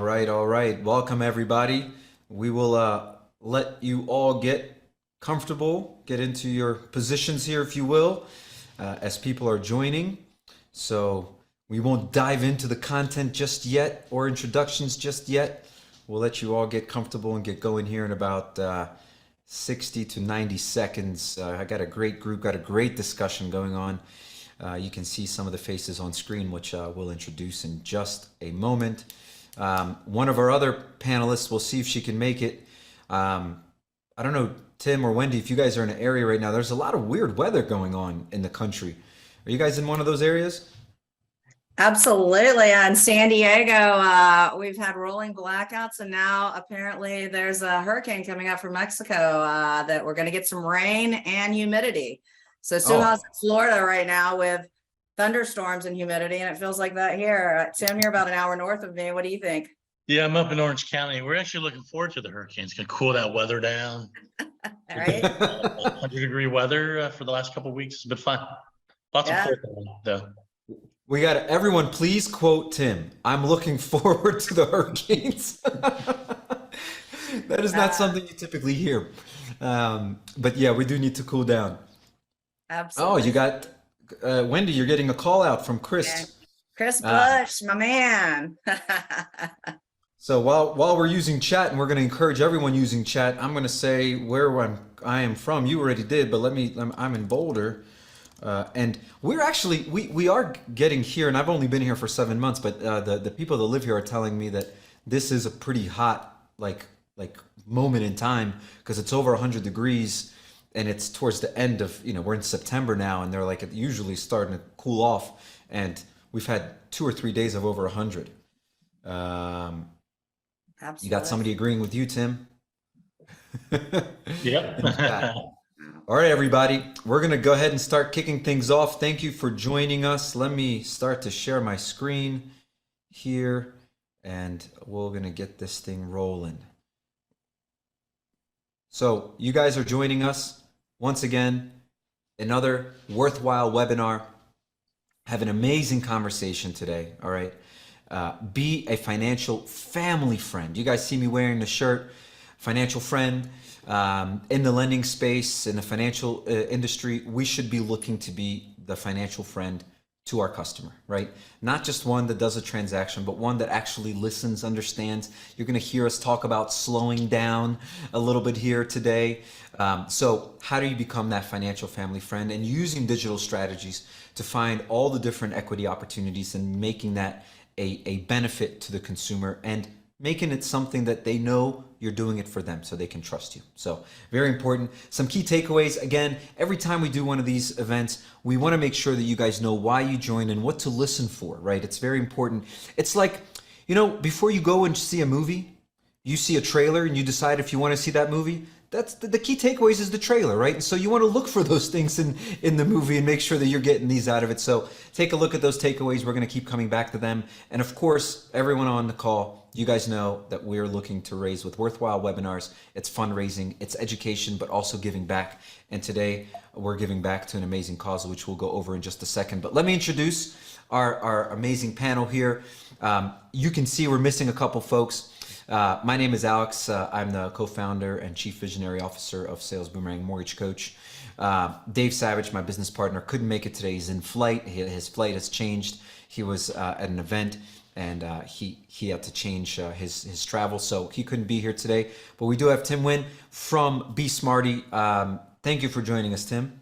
right, all right. Welcome, everybody. We will let you all get comfortable, get into your positions here, if you will, as people are joining. So we won't dive into the content just yet or introductions just yet. We'll let you all get comfortable and get going here in about 60 to 90 seconds. I got a great group, got a great discussion going on. You can see some of the faces on screen, which we'll introduce in just a moment. One of our other panelists, we'll see if she can make it. I don't know, Tim or Wendy, if you guys are in an area right now, there's a lot of weird weather going on in the country. Are you guys in one of those areas? Absolutely. In San Diego, we've had rolling blackouts, and now apparently there's a hurricane coming up from Mexico that we're going to get some rain and humidity. So Suha's in Florida right now with thunderstorms and humidity, and it feels like that here. Tim, you're about an hour north of me. What do you think? Yeah, I'm up in Orange County. We're actually looking forward to the hurricane. It's going to cool that weather down. All right. 100-degree weather for the last couple of weeks. It's been fun. Lots of cold though. We got everyone, please quote Tim. I'm looking forward to the hurricanes. That is not something you typically hear. But yeah, we do need to cool down. Absolutely. Oh, you got Wendy, you're getting a call out from Chris. Yeah. Chris Bush, my man. So while we're using chat, and we're going to encourage everyone using chat, I'm going to say where I am from. You already did, but I'm in Boulder. And we're actually, we are getting here, and I've only been here for 7 months, but the people that live here are telling me that this is a pretty hot like moment in time, because it's over 100 degrees and it's towards the end of, we're in September now, and they're like usually starting to cool off, and we've had 2 or 3 days of over 100. Absolutely. You got somebody agreeing with you, Tim? Yep. All right, everybody, we're going to go ahead and start kicking things off. Thank you for joining us. Let me start to share my screen here, and we're going to get this thing rolling. So you guys are joining us once again, another worthwhile webinar. Have an amazing conversation today, all right? Be a financial family friend. You guys see me wearing the shirt, financial friend. In the lending space, in the financial industry, we should be looking to be the financial friend to our customer, right? Not just one that does a transaction, but one that actually listens, understands. You're going to hear us talk about slowing down a little bit here today. So how do you become that financial family friend, and using digital strategies to find all the different equity opportunities and making that a benefit to the consumer, and making it something that they know you're doing it for them so they can trust you. So very important. Some key takeaways. Again, every time we do one of these events, we want to make sure that you guys know why you joined and what to listen for, right? It's very important. It's like, before you go and see a movie, you see a trailer and you decide if you want to see that movie. That's the key takeaways is the trailer, right? And so you want to look for those things in the movie and make sure that you're getting these out of it. So take a look at those takeaways. We're going to keep coming back to them. And of course, everyone on the call, you guys know that we're looking to raise with worthwhile webinars. It's fundraising, it's education, but also giving back. And today we're giving back to an amazing cause, which we'll go over in just a second. But let me introduce our amazing panel here. You can see we're missing a couple folks. My name is Alex. I'm the co-founder and chief visionary officer of Sales Boomerang Mortgage Coach. Dave Savage, my business partner, couldn't make it today. He's in flight. His flight has changed. He was at an event, and he had to change his travel, so he couldn't be here today. But we do have Tim Nguyen from Be Smarty. Thank you for joining us, Tim.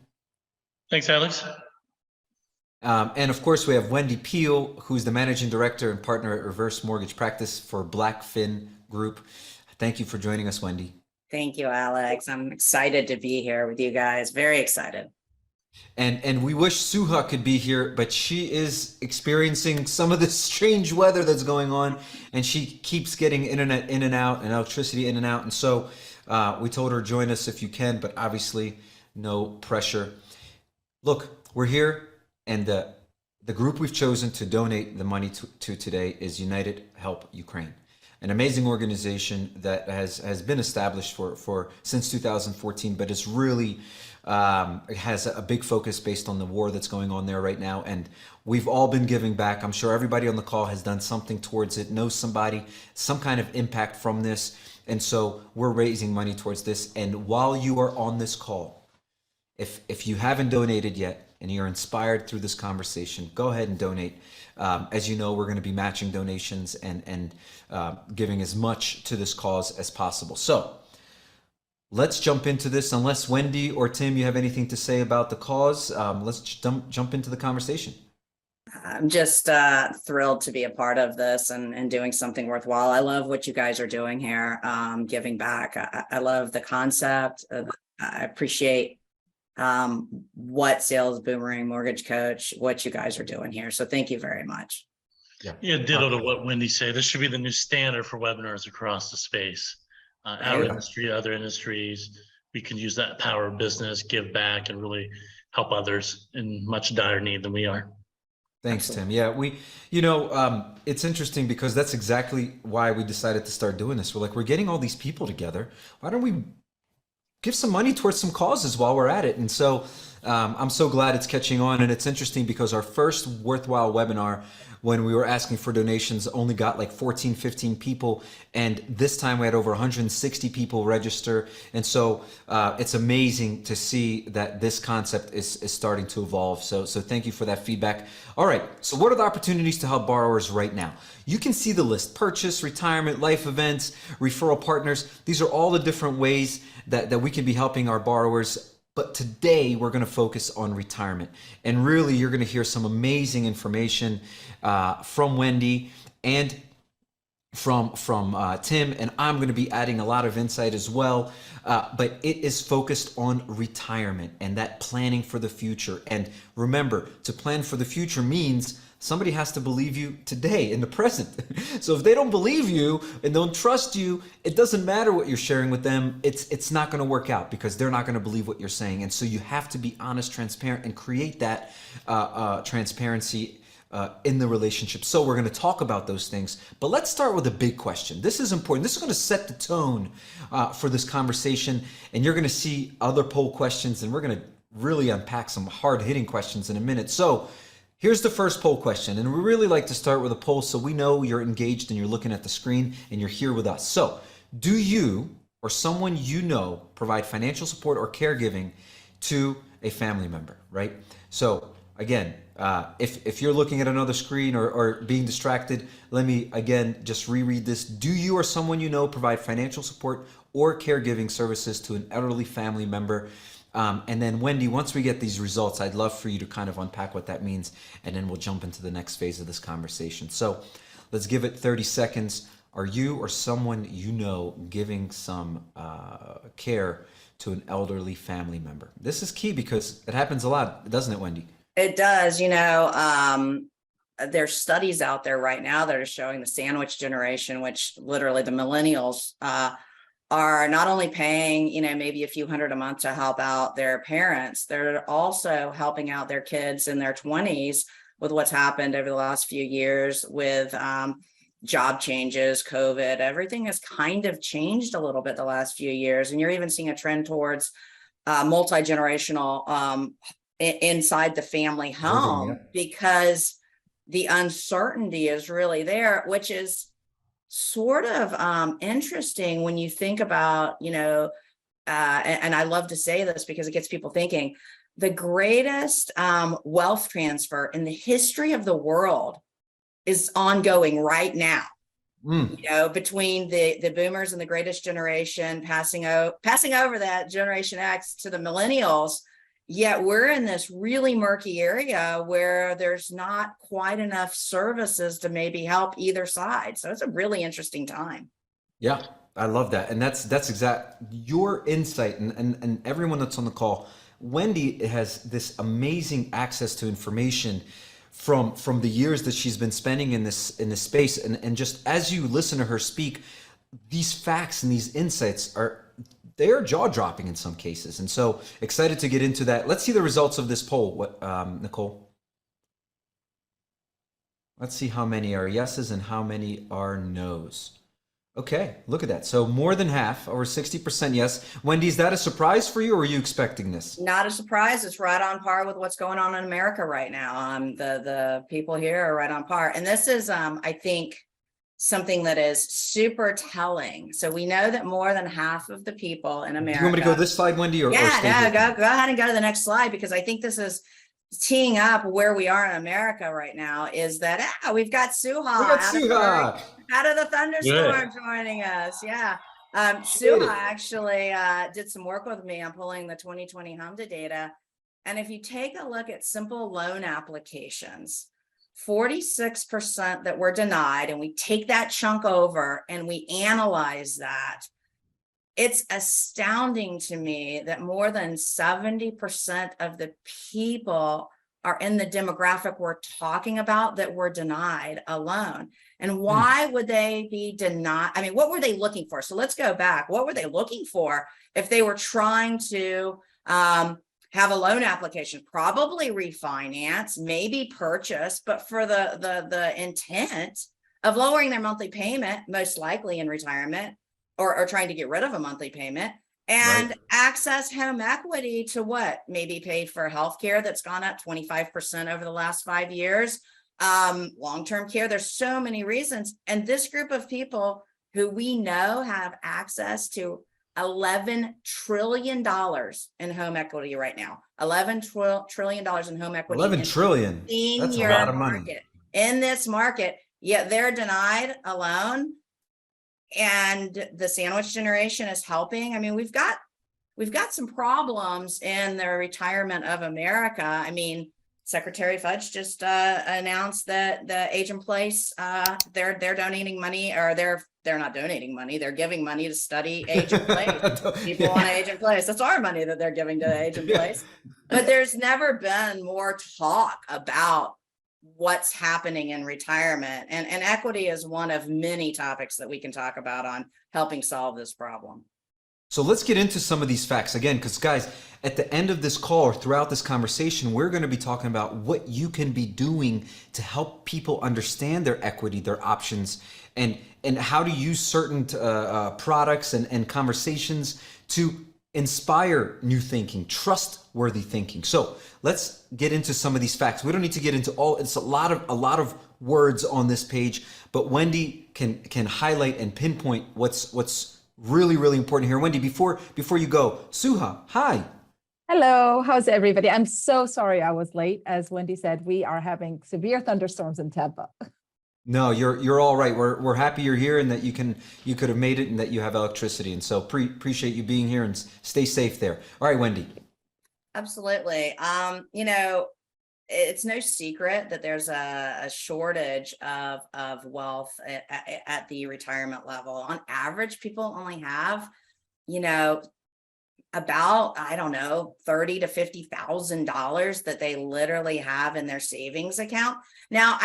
Thanks, Alex. And of course, we have Wendy Peel, who's the managing director and partner at Reverse Mortgage Practice for Blackfin Group. Thank you for joining us, Wendy. Thank you, Alex. I'm excited to be here with you guys. Very excited. And we wish Suha could be here, but she is experiencing some of this strange weather that's going on, and she keeps getting internet in and out and electricity in and out. And so we told her, join us if you can, but obviously no pressure. Look, we're here, and the group we've chosen to donate the money to today is United Help Ukraine, an amazing organization that has been established for since 2014, but it's really It has a big focus based on the war that's going on there right now. And we've all been giving back. I'm sure everybody on the call has done something towards it, knows somebody, some kind of impact from this. And so we're raising money towards this. And while you are on this call, if you haven't donated yet and you're inspired through this conversation, go ahead and donate. As you know, we're going to be matching donations and giving as much to this cause as possible. So let's jump into this. Unless Wendy or Tim, you have anything to say about the cause, let's jump into the conversation. I'm just thrilled to be a part of this and doing something worthwhile. I love what you guys are doing here, giving back. I love the concept. I appreciate what Sales Boomerang Mortgage Coach, what you guys are doing here. So thank you very much. Yeah, ditto to what Wendy said. This should be the new standard for webinars across the space. Our industry, other industries, we can use that power of business, give back, and really help others in much dire need than we are. Thanks, Tim. Yeah, it's interesting because that's exactly why we decided to start doing this. We're like, we're getting all these people together. Why don't we give some money towards some causes while we're at it? And so I'm so glad it's catching on. And it's interesting because our first worthwhile webinar, when we were asking for donations, only got like 14, 15 people. And this time we had over 160 people register. And so it's amazing to see that this concept is starting to evolve. So thank you for that feedback. All right, so what are the opportunities to help borrowers right now? You can see the list: purchase, retirement, life events, referral partners. These are all the different ways that we can be helping our borrowers. But today we're going to focus on retirement. And really, you're going to hear some amazing information from Wendy and from Tim, and I'm going to be adding a lot of insight as well. But it is focused on retirement and that planning for the future. And remember, to plan for the future means somebody has to believe you today in the present. So if they don't believe you and don't trust you, it doesn't matter what you're sharing with them. It's not going to work out because they're not going to believe what you're saying. And so you have to be honest, transparent, and create that transparency in the relationship. So we're going to talk about those things, but let's start with a big question. This is important. This is going to set the tone for this conversation, and you're going to see other poll questions, and we're going to really unpack some hard-hitting questions in a minute. So here's the first poll question, and we really like to start with a poll so we know you're engaged and you're looking at the screen and you're here with us. So do you or someone you know provide financial support or caregiving to a family member, right? So again, if you're looking at another screen or being distracted, let me again just reread this. Do you or someone you know provide financial support or caregiving services to an elderly family member? And then Wendy, once we get these results, I'd love for you to kind of unpack what that means, and then we'll jump into the next phase of this conversation. So let's give it 30 seconds. Are you or someone you know giving some care to an elderly family member? This is key because it happens a lot, doesn't it, Wendy? It does. There's studies out there right now that are showing the sandwich generation, which literally the millennials are not only paying, maybe a few hundred a month to help out their parents, they're also helping out their kids in their 20s with what's happened over the last few years with job changes, COVID. Everything has kind of changed a little bit the last few years. And you're even seeing a trend towards multi-generational inside the family home, because the uncertainty is really there, which is sort of interesting when you think about, and I love to say this because it gets people thinking, the greatest wealth transfer in the history of the world is ongoing right now. Between the boomers and the greatest generation passing over that Generation X to the millennials. Yet we're in this really murky area where there's not quite enough services to maybe help either side. So it's a really interesting time. Yeah, I love that. And that's exact your insight and everyone that's on the call. Wendy has this amazing access to information from the years that she's been spending in this space. And just as you listen to her speak, these facts and these insights they are jaw-dropping in some cases. And so excited to get into that. Let's see the results of this poll, Nicole. Let's see how many are yeses and how many are nos. Okay, look at that. So more than half, over 60% yes. Wendy, is that a surprise for you, or were you expecting this? Not a surprise. It's right on par with what's going on in America right now. The people here are right on par. And this is, I think, something that is super telling. So we know that more than half of the people in America. Do you want me to go this slide, Wendy, or Yeah, stay no, here? go ahead and go to the next slide, because I think this is teeing up where we are in America right now. Is that we've got Suha, We got Suha. out of the thunderstorm Good. joining us. Yeah. Did Suha it. actually did some work with me on pulling the 2020 HMDA data. And if you take a look at simple loan applications, 46% that were denied, and we take that chunk over and we analyze that, it's astounding to me that more than 70% of the people are in the demographic we're talking about that were denied a loan. And why would they be denied? I mean, what were they looking for? So let's go back. What were they looking for if they were trying to have a loan application? Probably refinance, maybe purchase, but for the intent of lowering their monthly payment, most likely in retirement, or trying to get rid of a monthly payment, and access home equity to what? Maybe pay for healthcare that's gone up 25% over the last 5 years, long-term care. There's so many reasons. And this group of people who we know have access to $11 trillion in home equity right now, $11 trillion in home equity. 11 trillion. That's a lot of money. Market, in this market, yet they're denied a loan. And the sandwich generation is helping. I mean, we've got some problems in the retirement of America. I mean, Secretary Fudge just announced that the age in place, they're donating money, or they're not donating money, they're giving money to study age in place. People want age in place. That's our money that they're giving to age in place. But there's never been more talk about what's happening in retirement, and equity is one of many topics that we can talk about on helping solve this problem. So let's get into some of these facts again, because guys, at the end of this call or throughout this conversation, we're going to be talking about what you can be doing to help people understand their equity, their options, and how to use certain products and conversations to inspire new thinking, trustworthy thinking. So let's get into some of these facts. We don't need to get into all. It's a lot of words on this page, but Wendy can highlight and pinpoint what's really, really important here. Wendy, before you go, Suha, hi. Hello, how's everybody? I'm so sorry I was late. As Wendy said, we are having severe thunderstorms in Tampa. No, you're all right. We're happy you're here and that you could have made it and that you have electricity. And so appreciate you being here, and stay safe there. All right, Wendy. Absolutely. You know, it's no secret that there's a shortage of wealth at the retirement level. On average, people only have, you know, about, I don't know, $30,000 to $50,000 that they literally have in their savings account. Now,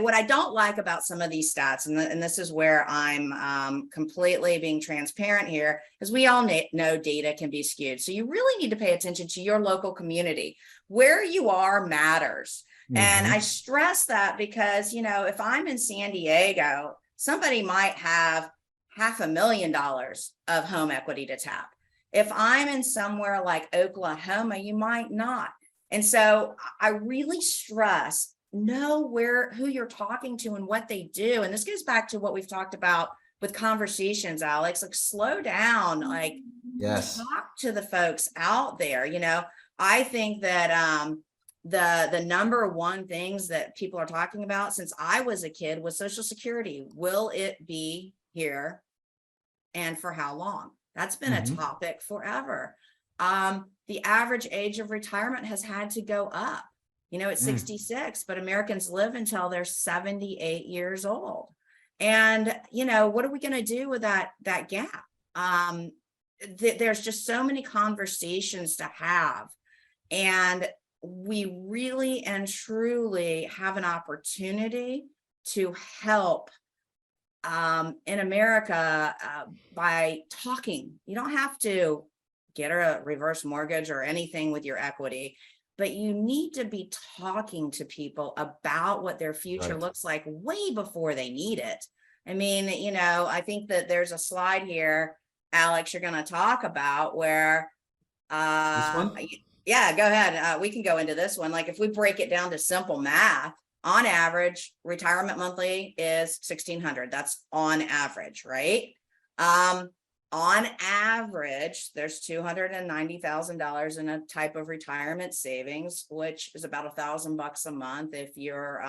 what I don't like about some of these stats, and this is where I'm completely being transparent here, is we all know data can be skewed. So you really need to pay attention to your local community. Where you are matters. Mm-hmm. And I stress that because, you know, if I'm in San Diego, somebody might have $500,000 of home equity to tap. If I'm in somewhere like Oklahoma, you might not. And so I really stress, know who you're talking to and what they do. And this goes back to what we've talked about with conversations, Alex, like slow down, like yes, talk to the folks out there. You know, I think that the number one things that people are talking about since I was a kid was Social Security. Will it be here and for how long? That's been a topic forever. The average age of retirement has had to go up. You know, it's 66, but Americans live until they're 78 years old. And, you know, what are we going to do with that gap? There's just so many conversations to have. And we really and truly have an opportunity to help in America by talking. You don't have to get a reverse mortgage or anything with your equity, but you need to be talking to people about what their future looks like way before they need it. I mean, I think that there's a slide here, Alex, you're going to talk about where, This one? yeah, go ahead. We can go into this one. Like if we break it down to simple math, on average, retirement monthly is 1,600. That's on average, right? On average, there's $290,000 in a type of retirement savings, which is about $1,000 a month if your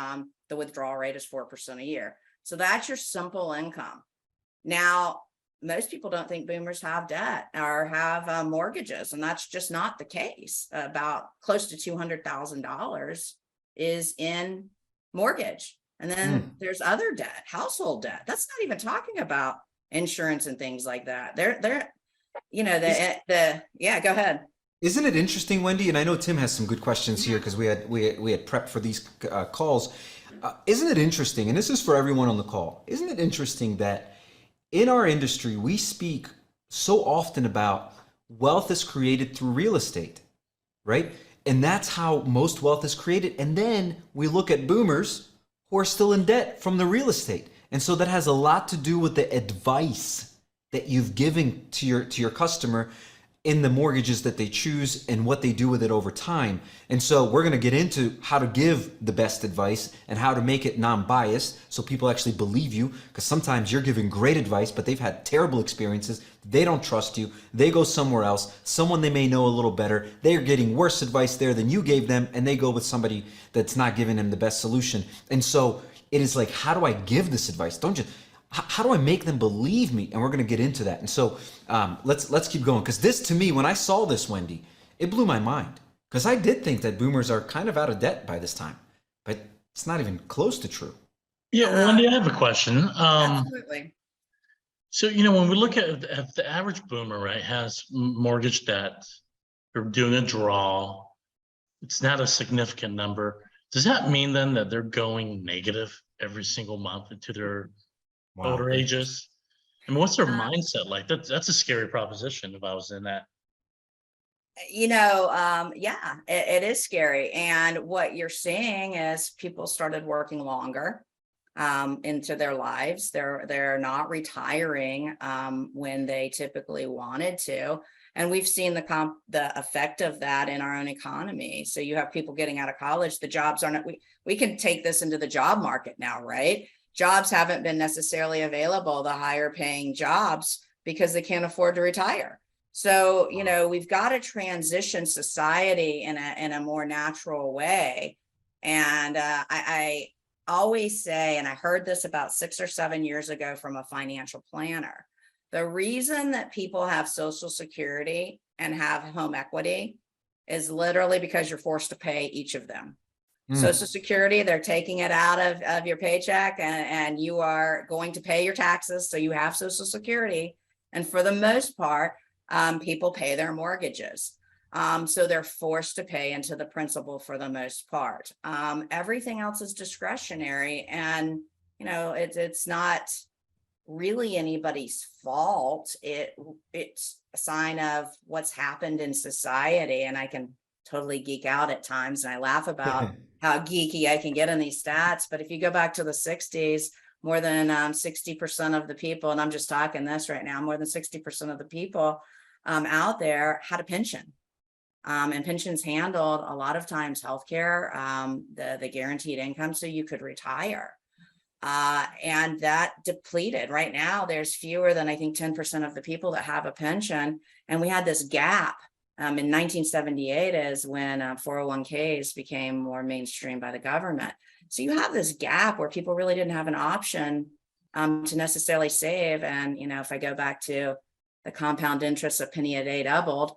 the withdrawal rate is 4% a year. So that's your simple income. Now, most people don't think boomers have debt or have mortgages, and that's just not the case. About close to $200,000 is in mortgage. And then there's other debt, household debt. That's not even talking about insurance and things like that. They're yeah, go ahead. Isn't it interesting, Wendy? And I know Tim has some good questions here because we had prepped for these calls. Isn't it interesting? And this is for everyone on the call. Isn't it interesting that in our industry, we speak so often about wealth is created through real estate, right? And that's how most wealth is created. And then we look at boomers who are still in debt from the real estate. And so that has a lot to do with the advice that you've given to your customer in the mortgages that they choose and what they do with it over time. And so we're going to get into how to give the best advice and how to make it non-biased so people actually believe you, because sometimes you're giving great advice, but they've had terrible experiences. They don't trust you. They go somewhere else, someone they may know a little better. They're getting worse advice there than you gave them, and they go with somebody that's not giving them the best solution. And so it is like, how do I give this advice? How do I make them believe me? And we're going to get into that. And so let's keep going, because this, to me, when I saw this, Wendy, it blew my mind, because I did think that boomers are kind of out of debt by this time, but it's not even close to true. Yeah, Wendy, I have a question. Absolutely. So, when we look at the average boomer, right, has mortgage debt, they're doing a draw, it's not a significant number. Does that mean then that they're going negative every single month into their older ages? I mean, what's their mindset like? That's a scary proposition if I was in that. Yeah, it is scary. And what you're seeing is people started working longer into their lives. They're not retiring when they typically wanted to. And we've seen the effect of that in our own economy. So you have people getting out of college, the jobs aren't, we can take this into the job market now, right? Jobs haven't been necessarily available, the higher paying jobs, because they can't afford to retire. So, we've got to transition society in a more natural way. And I always say, and I heard this about 6 or 7 years ago from a financial planner, the reason that people have Social Security and have home equity is literally because you're forced to pay each of them. Social Security, they're taking it out of your paycheck, and you are going to pay your taxes. So you have Social Security. And for the most part, people pay their mortgages. So they're forced to pay into the principal for the most part. Everything else is discretionary. And, it's not really anybody's fault. It's a sign of what's happened in society. And I can totally geek out at times, and I laugh about how geeky I can get in these stats. But if you go back to the 60s, more than 60% of the people, and I'm just talking this right now, more than 60% of the people out there had a pension. And pensions handled a lot of times healthcare, the guaranteed income, so you could retire. And that depleted. Right now, there's fewer than, I think, 10% of the people that have a pension. And we had this gap. In 1978 is when 401ks became more mainstream by the government. So you have this gap where people really didn't have an option to necessarily save. And, if I go back to the compound interest, a penny a day doubled,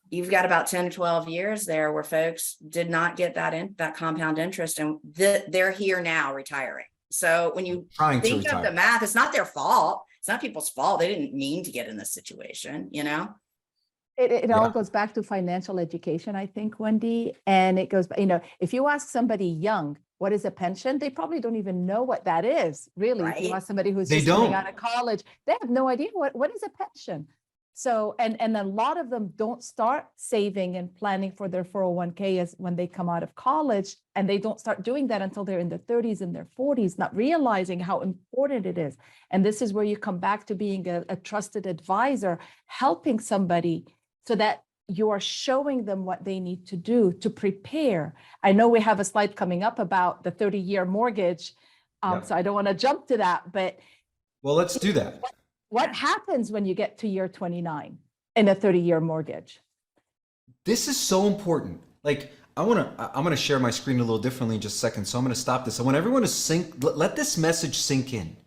you've got about 10 to 12 years there where folks did not get that compound interest, and they're here now retiring. So when you think of the math, it's not their fault. It's not people's fault. They didn't mean to get in this situation, It all goes back to financial education, I think, Wendy. And it goes, if you ask somebody young, what is a pension? They probably don't even know what that is, really. Right? If you ask somebody who's just coming out of college, they have no idea what is a pension. So, and a lot of them don't start saving and planning for their 401k as when they come out of college, and they don't start doing that until they're in their 30s and their 40s, not realizing how important it is. And this is where you come back to being a trusted advisor, helping somebody so that you are showing them what they need to do to prepare. I know we have a slide coming up about the 30-year mortgage, so I don't want to jump to that, but well, let's do that. what happens when you get to year 29 in a 30-year mortgage? This is so important. Like, I'm gonna share my screen a little differently in just a second. So I'm gonna stop this. I want everyone to let this message sink in.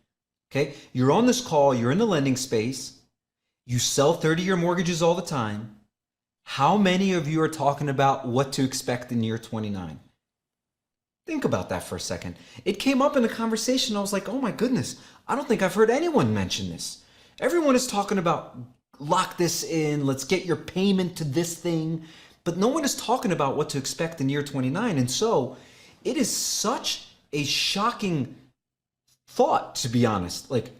Okay, you're on this call. You're in the lending space. You sell 30-year mortgages all the time. How many of you are talking about what to expect in year 29? Think about that for a second. It came up in a conversation. I was like, oh my goodness, I don't think I've heard anyone mention this. Everyone is talking about lock this in, let's get your payment to this thing, but no one is talking about what to expect in year 29. And so it is such a shocking thought, to be honest. Like,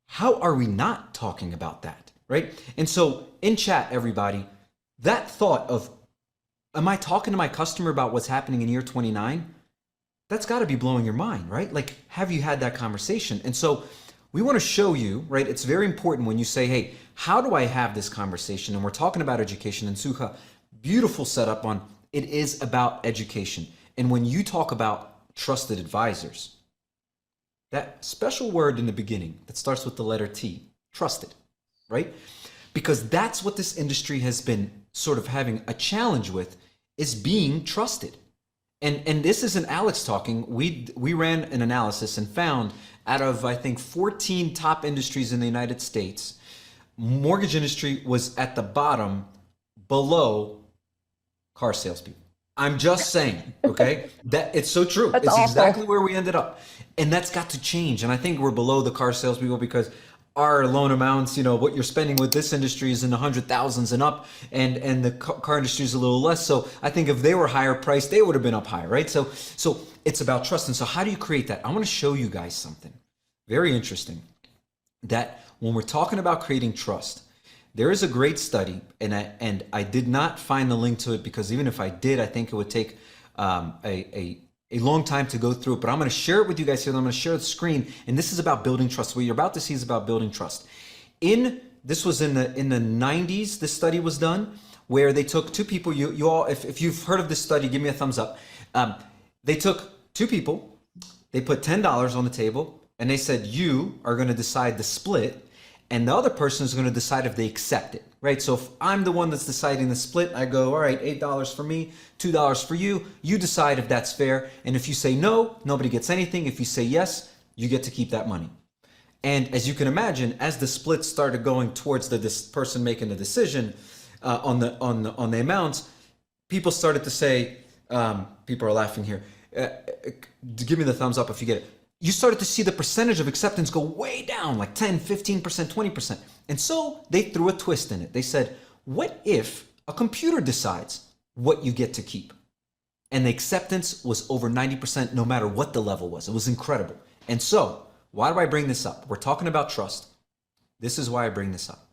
how are we not talking about that, right? And so in chat, everybody, that thought of, am I talking to my customer about what's happening in year 29? That's got to be blowing your mind, right? Like, have you had that conversation? And so we want to show you, right? It's very important when you say, hey, how do I have this conversation? And we're talking about education. And Suha, beautiful setup on it is about education. And when you talk about trusted advisors, that special word in the beginning that starts with the letter T, trusted, right? Because that's what this industry has been sort of having a challenge with, is being trusted. And this isn't Alex talking. We ran an analysis and found out of, I think, 14 top industries in the United States, mortgage industry was at the bottom below car salespeople. I'm just saying, okay? That it's so true. That's it's awful. exactly where we ended up. And that's got to change. And I think we're below the car salespeople because our loan amounts, you know, what you're spending with this industry is in the 100,000s and up, and the car industry is a little less. So I think if they were higher priced, they would have been up higher, right? So it's about trust. And so how do you create that? I want to show you guys something very interesting, that when we're talking about creating trust, there is a great study, and I did not find the link to it because even if I did, I think it would take a long time to go through it, but I'm going to share it with you guys here. I'm going to share the screen, and this is about building trust. What you're about to see is about building trust. This was in the 90s. This study was done where they took two people. You all, if you've heard of this study, give me a thumbs up. They took two people, they put $10 on the table, and they said, you are going to decide the split, and the other person is going to decide if they accept it, right? So if I'm the one that's deciding the split, I go, all right, $8 for me, $2 for you. You decide if that's fair. And if you say no, nobody gets anything. If you say yes, you get to keep that money. And as you can imagine, as the split started going towards this person making the decision on the amounts, people started to say, people are laughing here, give me the thumbs up if you get it. You started to see the percentage of acceptance go way down, like 10, 15%, 20%. And so they threw a twist in it. They said, what if a computer decides what you get to keep? And the acceptance was over 90% no matter what the level was. It was incredible. And so, why do I bring this up? We're talking about trust. This is why I bring this up.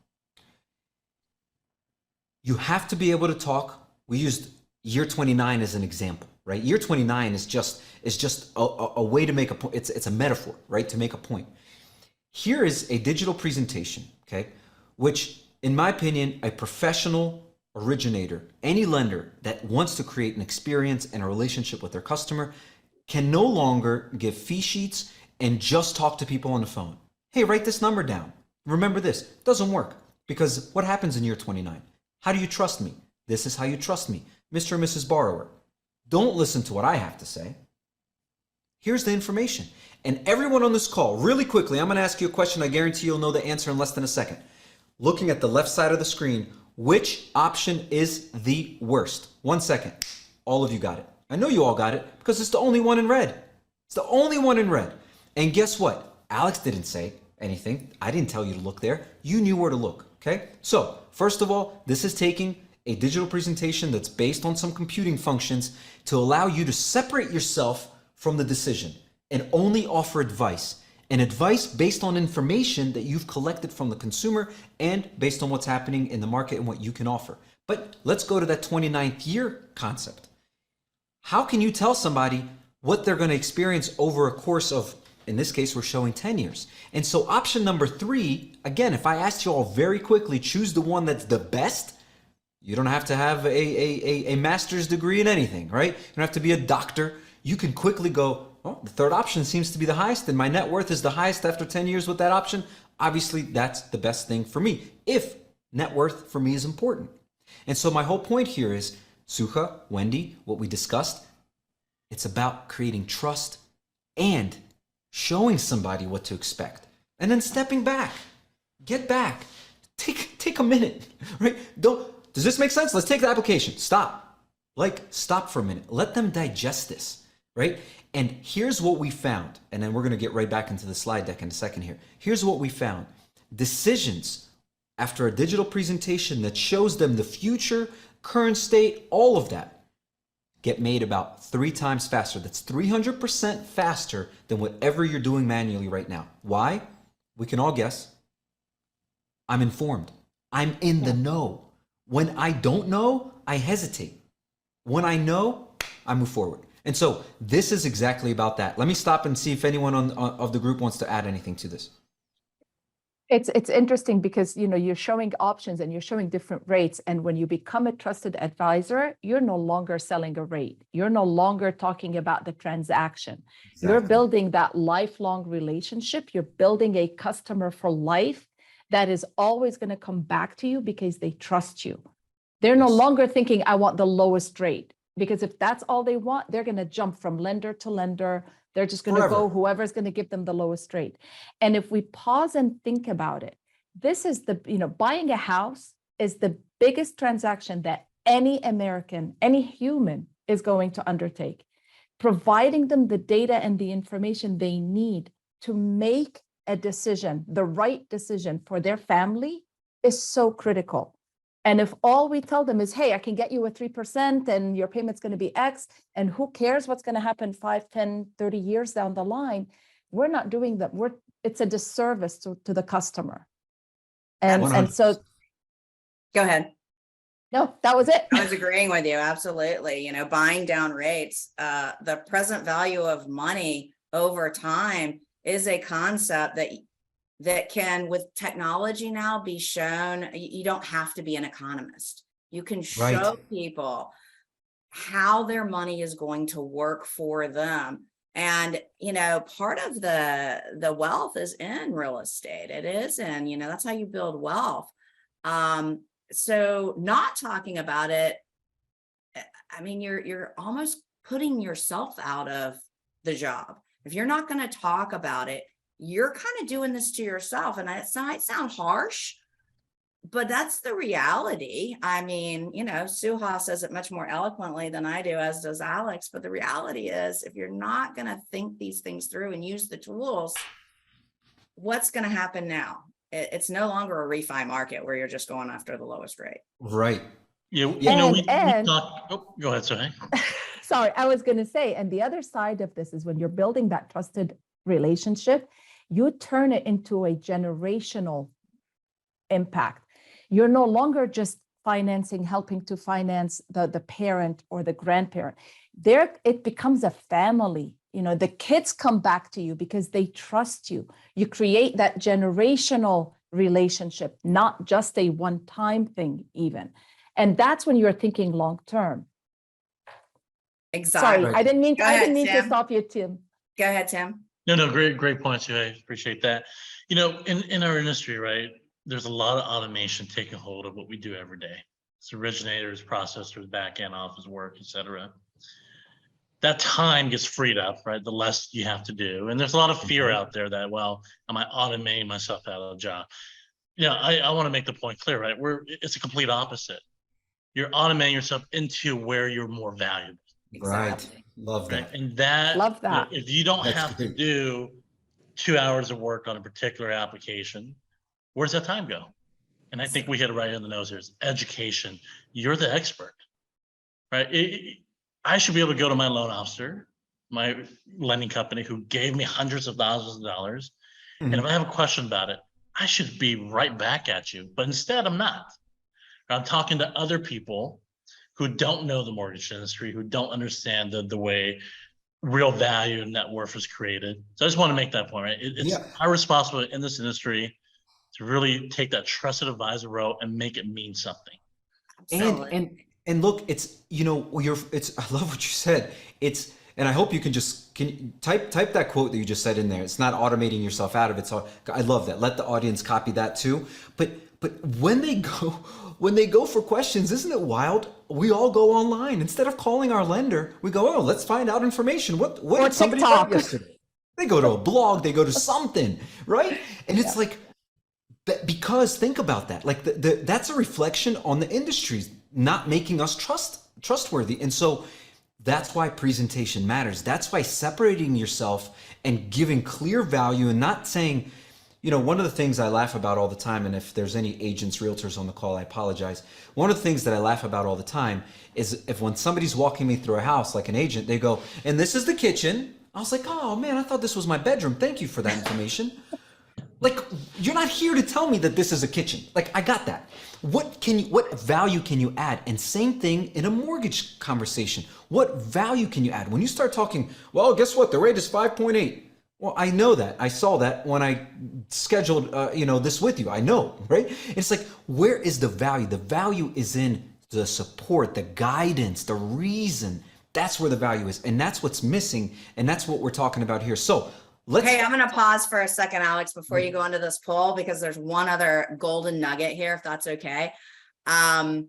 You have to be able to talk. We used year 29 as an example, right? Year 29 is just a way to make a point. It's a metaphor, right? To make a point. Here is a digital presentation, okay? Which, in my opinion, a professional originator, any lender that wants to create an experience and a relationship with their customer can no longer give fee sheets and just talk to people on the phone. Hey, write this number down. Remember this. It doesn't work, because what happens in year 29? How do you trust me? This is how you trust me. Mr. and Mrs. Borrower, don't listen to what I have to say. Here's the information. And everyone on this call, really quickly, I'm going to ask you a question. I guarantee you'll know the answer in less than a second. Looking at the left side of the screen, which option is the worst? 1 second. All of you got it. I know you all got it because it's the only one in red. It's the only one in red. And guess what? Alex didn't say anything. I didn't tell you to look there. You knew where to look, okay? So, first of all, this is taking a digital presentation that's based on some computing functions to allow you to separate yourself from the decision and only offer advice and advice based on information that you've collected from the consumer and based on what's happening in the market and what you can offer. But let's go to that 29th year concept. How can you tell somebody what they're going to experience over a course of, in this case, we're showing 10 years. And so option number 3, again, if I asked you all very quickly, choose the one that's the best. You don't have to have a master's degree in anything, right? You don't have to be a doctor. You can quickly go, oh, the third option seems to be the highest, and my net worth is the highest after 10 years with that option. Obviously, that's the best thing for me, if net worth for me is important. And so my whole point here is, Suha, Wendy, what we discussed, it's about creating trust and showing somebody what to expect. And then stepping back, get back, take a minute, right? Does this make sense? Let's take the application. Stop. Stop for a minute. Let them digest this, right? And here's what we found. And then we're going to get right back into the slide deck in a second here. Here's what we found. Decisions after a digital presentation that shows them the future, current state, all of that, get made about 3 times faster. That's 300% faster than whatever you're doing manually right now. Why? We can all guess. I'm informed. I'm in the know. When I don't know, I hesitate. When I know, I move forward. And so this is exactly about that. Let me stop and see if anyone of the group wants to add anything to this. It's interesting because, you know, you're showing options and you're showing different rates. And when you become a trusted advisor, you're no longer selling a rate. You're no longer talking about the transaction. Exactly. You're building that lifelong relationship. You're building a customer for life that is always going to come back to you because they trust you. They're no longer thinking, I want the lowest rate. Because if that's all they want, they're going to jump from lender to lender. They're just going to go whoever's going to give them the lowest rate. And if we pause and think about it, this is buying a house is the biggest transaction that any American, any human is going to undertake. Providing them the data and the information they need to make a decision, the right decision for their family, is so critical. And if all we tell them is, hey, I can get you a 3% and your payment's going to be X, and who cares what's going to happen 5, 10, 30 years down the line, we're not doing that. It's a disservice to the customer. And so Go ahead. no, that was it. I was agreeing with you. Absolutely. Buying down rates, the present value of money over time is a concept that can, with technology now, be shown. You don't have to be an economist. You can show people how their money is going to work for them. And, part of the wealth is in real estate. It is in, that's how you build wealth. So not talking about it, I mean, you're almost putting yourself out of the job. If you're not going to talk about it, you're kind of doing this to yourself. And it might sound harsh, but that's the reality. I mean, Suha says it much more eloquently than I do, as does Alex. But the reality is, if you're not going to think these things through and use the tools, what's going to happen now? It's no longer a refi market where you're just going after the lowest rate. Right. Yeah. We talk, go ahead, sorry. Sorry, I was going to say, and the other side of this is when you're building that trusted relationship, you turn it into a generational impact. You're no longer just helping to finance the parent or the grandparent. It becomes a family. The kids come back to you because they trust you. You create that generational relationship, not just a one-time thing even. And that's when you're thinking long-term. Exactly. Sorry, I didn't mean to stop you, Tim. Go ahead, Tim. No, great points. I appreciate that. In our industry, right, there's a lot of automation taking hold of what we do every day. It's originators, processors, back-end office work, et cetera. That time gets freed up, right? The less you have to do. And there's a lot of fear out there that, well, am I automating myself out of a job? I want to make the point clear, right? It's a complete opposite. You're automating yourself into where you're more valuable. Exactly. Right. Love that. And love that. If you don't have to do 2 hours of work on a particular application, where's that time go? And I think we hit it right in the nose here. It's education. You're the expert, right? I should be able to go to my loan officer my lending company who gave me hundreds of thousands of dollars. Mhm. And if I have a question about it, I should be right back at you. But instead, I'm not. I'm talking to other people who don't know the mortgage industry, who don't understand the way real value and net worth is created. So I just want to make that point, right? It's our responsibility in this industry to really take that trusted advisor role and make it mean something. And look, it's, you know, it's, I love what you said. It's, and I hope you can type that quote that you just said in there. It's not automating yourself out of it. So I love that. Let the audience copy that too. But when they go for questions, isn't it wild? We all go online instead of calling our lender. We go, oh, let's find out information. What did somebody write yesterday? They go to a blog. They go to something, right? And it's like, because think about that. Like that's a reflection on the industries not making us trustworthy. And so that's why presentation matters. That's why separating yourself and giving clear value and not saying, you know, one of the things I laugh about all the time, and if there's any agents, realtors on the call, I apologize. One of the things that I laugh about all the time is if when somebody's walking me through a house, like an agent, they go, and this is the kitchen. I was like, oh man, I thought this was my bedroom. Thank you for that information. Like, you're not here to tell me that this is a kitchen. Like, I got that. What value can you add? And same thing in a mortgage conversation. What value can you add? When you start talking, well, guess what? The rate is 5.8. Well, I know that. I saw that when I scheduled, this with you. I know, right? It's like, where is the value? The value is in the support, the guidance, the reason. That's where the value is. And that's what's missing. And that's what we're talking about here. So hey, I'm going to pause for a second, Alex, before you go into this poll, because there's one other golden nugget here, if that's okay. The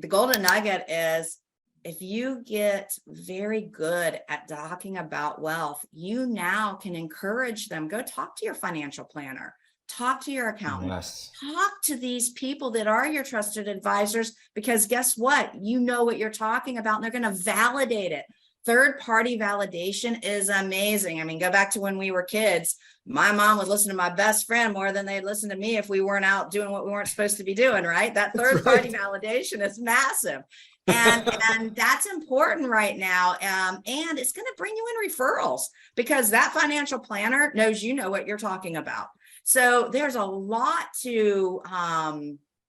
golden nugget is, if you get very good at talking about wealth, you now can encourage them. Go talk to your financial planner, talk to your accountant, talk to these people that are your trusted advisors, because guess what? You know what you're talking about, and they're going to validate it. Third-party validation is amazing. I mean, go back to when we were kids. My mom would listen to my best friend more than they'd listen to me if we weren't out doing what we weren't supposed to be doing, right? That third-party validation is massive. And that's important right now. And it's going to bring you in referrals, because that financial planner knows you know what you're talking about. So there's a lot to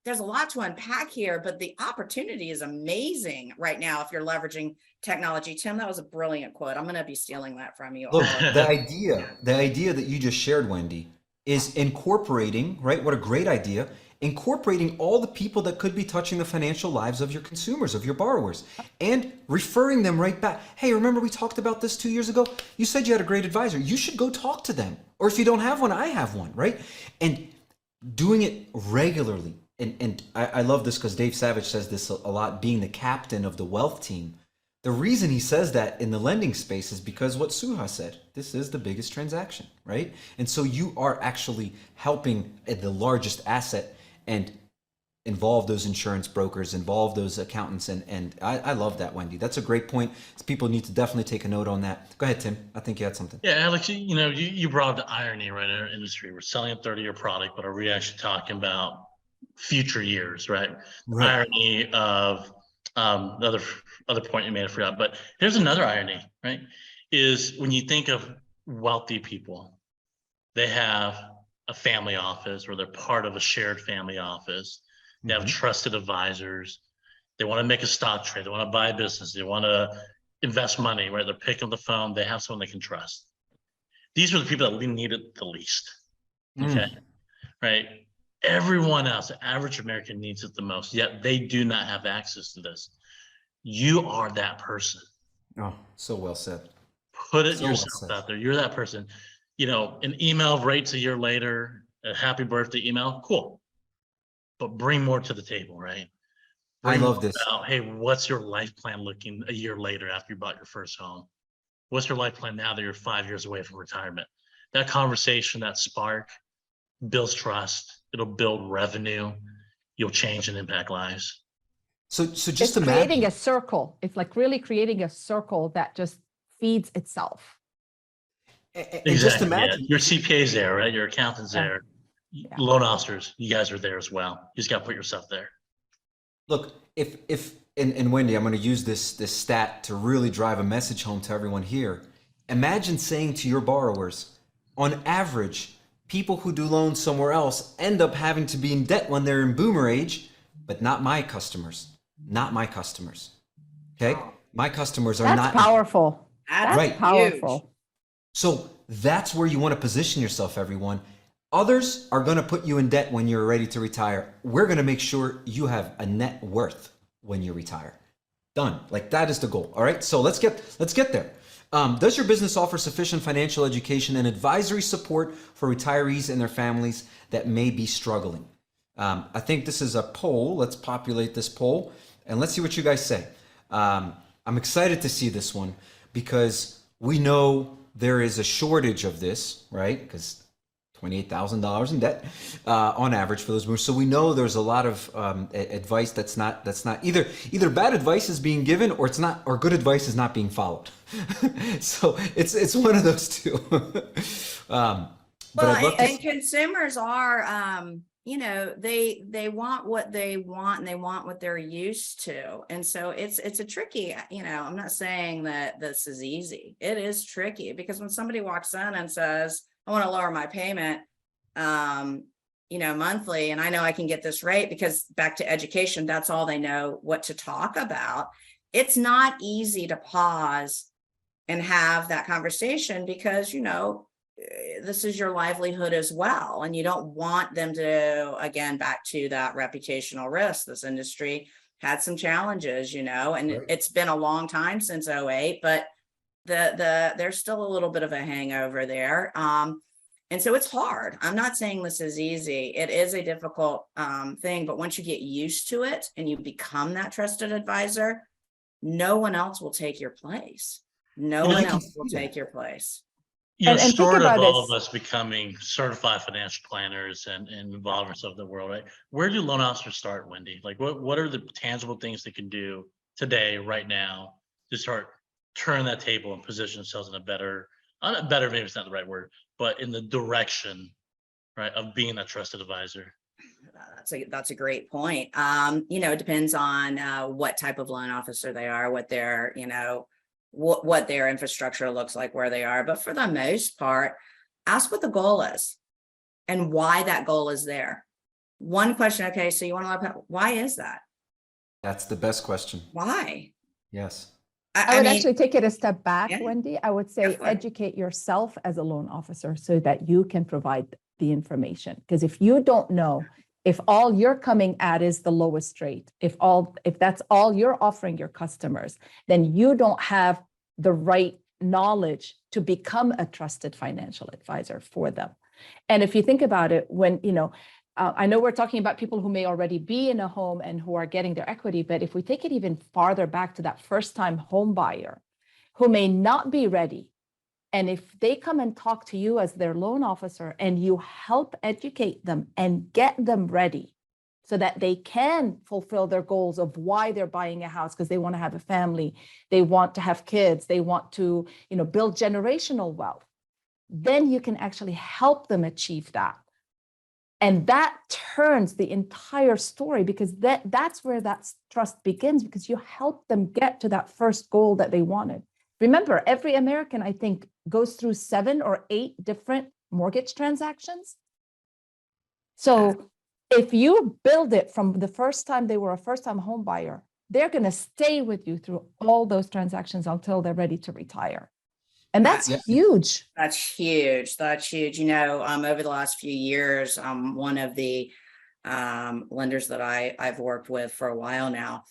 unpack here, but the opportunity is amazing right now if you're leveraging technology. Tim, that was a brilliant quote. I'm going to be stealing that from you. Look, the idea that you just shared, Wendy, is incorporating, right? What a great idea. Incorporating all the people that could be touching the financial lives of your consumers, of your borrowers, and referring them right back. Hey, remember we talked about this 2 years ago? You said you had a great advisor. You should go talk to them. Or if you don't have one, I have one, right? And doing it regularly. And I love this because Dave Savage says this a lot, being the captain of the wealth team. The reason he says that in the lending space is because what Suha said, this is the biggest transaction, right? And so you are actually helping the largest asset and involve those insurance brokers, involve those accountants. And I love that, Wendy. That's a great point. People need to definitely take a note on that. Go ahead, Tim. I think you had something. Yeah, Alex, you brought up the irony, right? In our industry, we're selling a 30-year product, but are we actually talking about future years, right? Right. Irony of the other point you made, I forgot, but here's another irony, right? Is when you think of wealthy people, they have a family office, or they're part of a shared family office. They have trusted advisors. They want to make a stock trade. They want to buy a business. They want to invest money, right? They're picking up the phone. They have someone they can trust. These are the people that we need it the least. Okay. Right. Everyone else, the average American, needs it the most, yet they do not have access to this. You are that person. Oh, so well said. Put it yourself out there. You're that person. An email rates a year later, a happy birthday email, cool. But bring more to the table, right? I love this. Hey, what's your life plan looking a year later after you bought your first home? What's your life plan now that you're 5 years away from retirement? That conversation, that spark, builds trust. It'll build revenue. You'll change and impact lives. So just it's imagine creating a circle. It's like really creating a circle that just feeds itself. And just imagine your CPA's there, right? Your accountant's there. Loan officers, you guys are there as well. You just got to put yourself there. Look, if Wendy, I'm going to use this stat to really drive a message home to everyone here. Imagine saying to your borrowers, on average, people who do loans somewhere else end up having to be in debt when they're in boomer age, but not my customers. Not my customers. Okay? My customers are That's not powerful. That's Right. Powerful. So that's where you want to position yourself, everyone. Others are going to put you in debt when you're ready to retire. We're going to make sure you have a net worth when you retire. Done. Like that is the goal. All right. So let's get there. Does your business offer sufficient financial education and advisory support for retirees and their families that may be struggling? I think this is a poll. Let's populate this poll and let's see what you guys say. I'm excited to see this one because we know there is a shortage of this, right? Because $28,000 in debt on average for those boomers. So we know there's a lot of advice that's not either bad advice is being given or it's not, or good advice is not being followed. So it's one of those two. But I'd love to and consumers are, they want what they want and they want what they're used to. And so it's a tricky, I'm not saying that this is easy. It is tricky because when somebody walks in and says, I want to lower my payment, monthly, and I know I can get this rate because back to education, that's all they know what to talk about. It's not easy to pause and have that conversation because, this is your livelihood as well. And you don't want them to, again, back to that reputational risk. This industry had some challenges, and Right. It's been a long time since '08, but there's still a little bit of a hangover there. And so it's hard. I'm not saying this is easy. It is a difficult thing, but once you get used to it and you become that trusted advisor, no one else will take your place. No Well, one you can else will see that. take your place. And think Short of about all it. of us becoming certified financial planners and involvers of the world, right? Where do loan officers start, Wendy? Like what are the tangible things they can do today, right now, to start turn that table and position themselves in a better, maybe it's not the right word, but in the direction, right, of being a trusted advisor? That's a great point. It depends on what type of loan officer they are, what their, what their infrastructure looks like, where they are. But for the most part, ask what the goal is and why that goal is there. One question, okay, so you want to know why is that? That's the best question. Why? Yes. I would mean, actually take it a step back, Yeah. Wendy. I would say Definitely. educate yourself as a loan officer so that you can provide the information. Because if you don't know, if all you're coming at is the lowest rate, if that's all you're offering your customers, then you don't have the right knowledge to become a trusted financial advisor for them. And if you think about it, when, I know we're talking about people who may already be in a home and who are getting their equity, but if we take it even farther back to that first-time home buyer who may not be ready, and if they come and talk to you as their loan officer and you help educate them and get them ready so that they can fulfill their goals of why they're buying a house, because they want to have a family, they want to have kids, they want to, build generational wealth, then you can actually help them achieve that. And that turns the entire story because that's where that trust begins, because you help them get to that first goal that they wanted. Remember, every American, I think, goes through 7 or 8 different mortgage transactions. So if you build it from the first time they were a first-time home buyer, they're going to stay with you through all those transactions until they're ready to retire. And that's huge. That's huge. That's huge. Over the last few years, one of the lenders that I've worked with for a while now,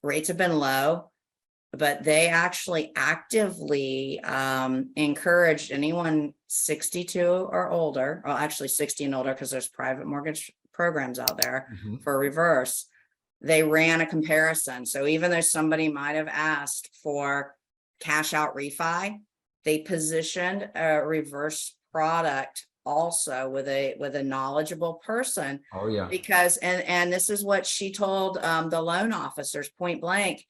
rates have been low, but they actually actively encouraged anyone 62 or older, well, actually 60 and older, because there's private mortgage programs out there for reverse. They ran a comparison. So even though somebody might have asked for cash out refi, they positioned a reverse product also with a knowledgeable person. Oh yeah. Because and this is what she told the loan officers point blank: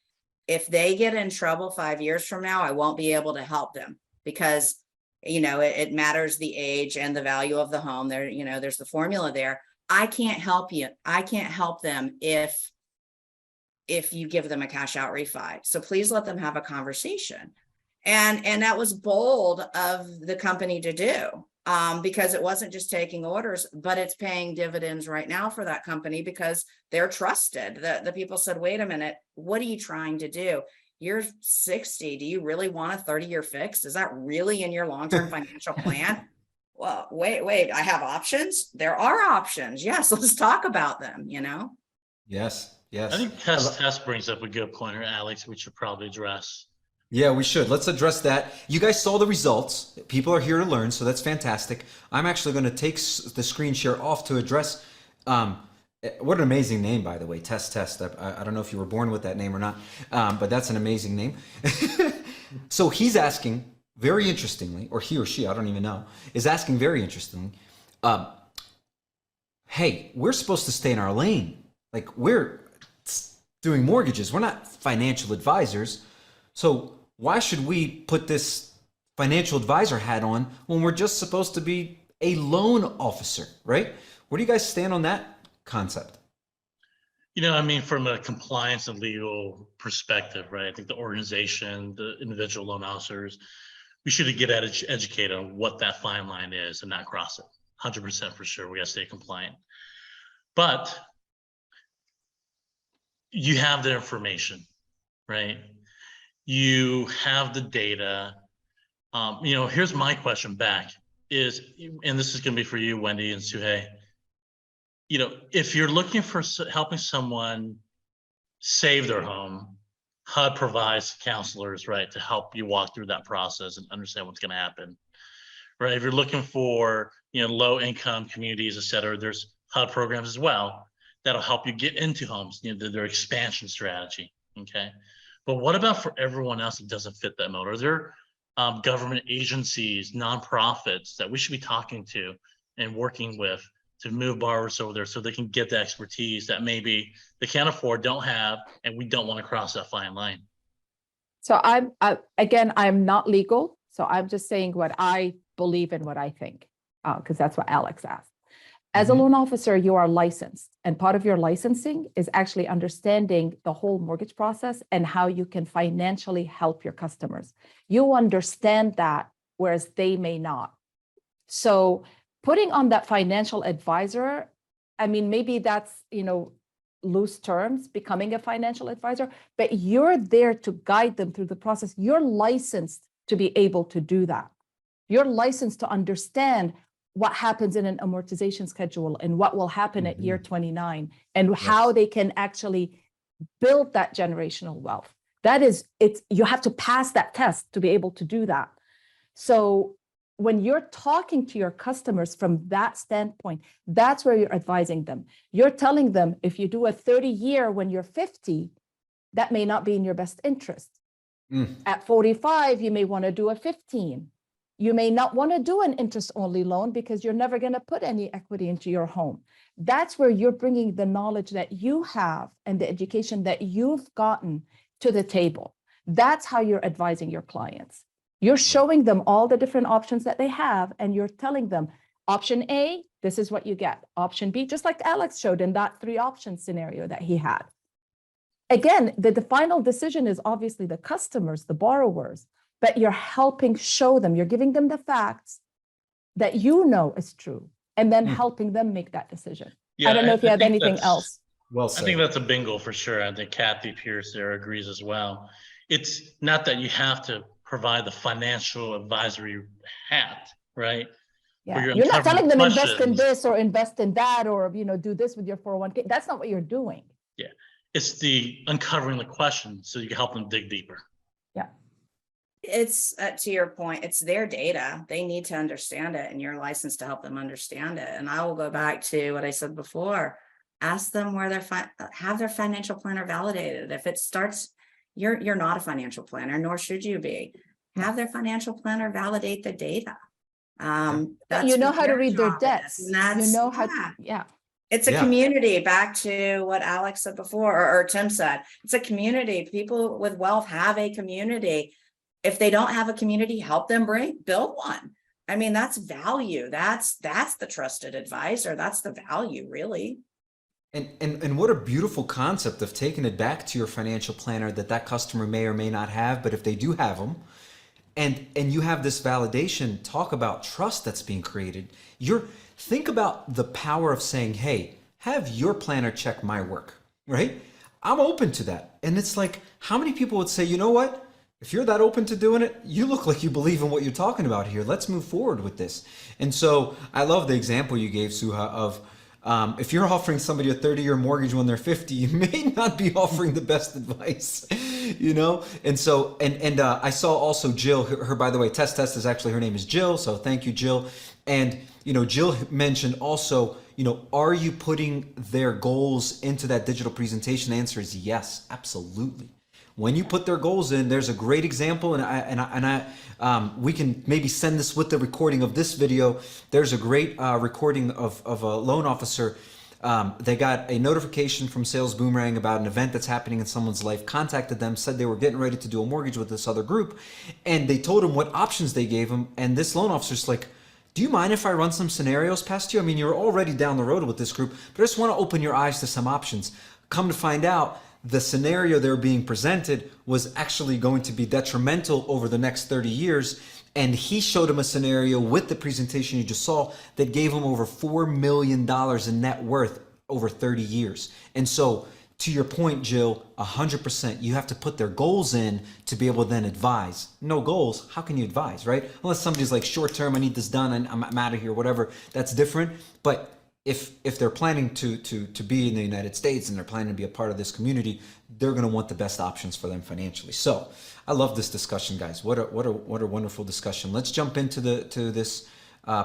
if they get in trouble 5 years from now, I won't be able to help them because it matters the age and the value of the home. There, there's the formula there. I can't help you. I can't help them if you give them a cash out refi. So please let them have a conversation. And that was bold of the company to do, because it wasn't just taking orders, but it's paying dividends right now for that company because they're trusted. The people said, wait a minute, what are you trying to do? You're 60. Do you really want a 30-year fix? Is that really in your long-term financial plan? Well, wait, I have options. There are options. Yes, let's talk about them, Yes. Yes. I think test brings up a good point here, Alex, we should probably address. Yeah, we should. Let's address that. You guys saw the results. People are here to learn, so that's fantastic. I'm actually going to take the screen share off to address. What an amazing name, by the way, Test. I don't know if you were born with that name or not, but that's an amazing name. So he's asking, very interestingly, or he or she, I don't even know, is asking very interestingly, hey, we're supposed to stay in our lane. Like, we're doing mortgages. We're not financial advisors. So why should we put this financial advisor hat on when we're just supposed to be a loan officer, right? Where do you guys stand on that concept? From a compliance and legal perspective, right? I think the organization, the individual loan officers, we should get educated on what that fine line is and not cross it. 100% for sure. We got to stay compliant. But you have the information, right? You have the data. Here's my question back is, and this is going to be for you, Wendy and Suhey. If you're looking for helping someone save their home, HUD provides counselors, right, to help you walk through that process and understand what's going to happen, right? If you're looking for, low income communities, et cetera, there's HUD programs as well that'll help you get into homes, their expansion strategy, okay? But what about for everyone else that doesn't fit that mode? Are there government agencies, nonprofits that we should be talking to and working with to move borrowers over there so they can get the expertise that maybe they can't afford, don't have, and we don't want to cross that fine line? So I'm not legal. So I'm just saying what I believe and what I think, because that's what Alex asked. As a loan officer, you are licensed, and part of your licensing is actually understanding the whole mortgage process and how you can financially help your customers. You understand that, whereas they may not. So putting on that financial advisor, maybe that's, loose terms, becoming a financial advisor, but you're there to guide them through the process. You're licensed to be able to do that. You're licensed to understand what happens in an amortization schedule and what will happen at year 29 and how they can actually build that generational wealth. You have to pass that test to be able to do that. So when you're talking to your customers from that standpoint, that's where you're advising them. You're telling them, if you do a 30-year when you're 50, that may not be in your best interest. At 45, you may want to do a 15. You may not want to do an interest-only loan because you're never going to put any equity into your home. That's where you're bringing the knowledge that you have and the education that you've gotten to the table. That's how you're advising your clients. You're showing them all the different options that they have, and you're telling them, option A, this is what you get. Option B, just like Alex showed in that 3 option scenario that he had. Again, the final decision is obviously the customers, the borrowers, but you're helping show them, you're giving them the facts that is true, and then helping them make that decision. Yeah, I don't know if you have anything else. Well said. I think that's a bingo for sure. I think Kathy Pierce there agrees as well. It's not that you have to provide the financial advisory hat, right? Yeah. You're not telling them invest in this or invest in that, or do this with your 401k. That's not what you're doing. Yeah, it's the uncovering the question so you can help them dig deeper. Yeah. It's to your point, it's their data. They need to understand it, and you're licensed to help them understand it. And I will go back to what I said before. Ask them where have their financial planner validated. If it starts, you're not a financial planner, nor should you be. Have their financial planner validate the data. You know how to read their debts. It's a community. Back to what Alex said before, or Tim said, it's a community. People with wealth have a community. If they don't have a community, help them build one. That's value. That's the trusted advisor. That's the value, really. And what a beautiful concept of taking it back to your financial planner that customer may or may not have, but if they do have them, and you have this validation, talk about trust that's being created. Think about the power of saying, hey, have your planner check my work, right? I'm open to that. And it's like, how many people would say, you know what? If you're that open to doing it, you look like you believe in what you're talking about here. Let's move forward with this. And so I love the example you gave, Suha, of if you're offering somebody a 30-year mortgage when they're 50, you may not be offering the best advice, you know? And so, and I saw also Jill, her, by the way, test is actually, her name is Jill. So thank you, Jill. And, you know, Jill mentioned also, you know, are you putting their goals into that digital presentation? The answer is yes, absolutely. When you put their goals in, there's a great example, we can maybe send this with the recording of this video. There's a great recording of a loan officer. They got a notification from Sales Boomerang about an event that's happening in someone's life, contacted them, said they were getting ready to do a mortgage with this other group, and they told him what options they gave him. And this loan officer's like, do you mind if I run some scenarios past you? I mean, you're already down the road with this group, but I just want to open your eyes to some options. Come to find out, the scenario they're being presented was actually going to be detrimental over the next 30 years. And he showed him a scenario with the presentation you just saw that gave him over $4 million in net worth over 30 years. And so to your point, Jill, 100%, you have to put their goals in to be able to then advise. No goals, how can you advise, right? Unless somebody's like, short term, I need this done, and I'm out of here, whatever, that's different. But if they're planning to be in the United States and they're planning to be a part of this community, they're going to want the best options for them financially. So I love this discussion, guys. What a wonderful discussion. Let's jump into this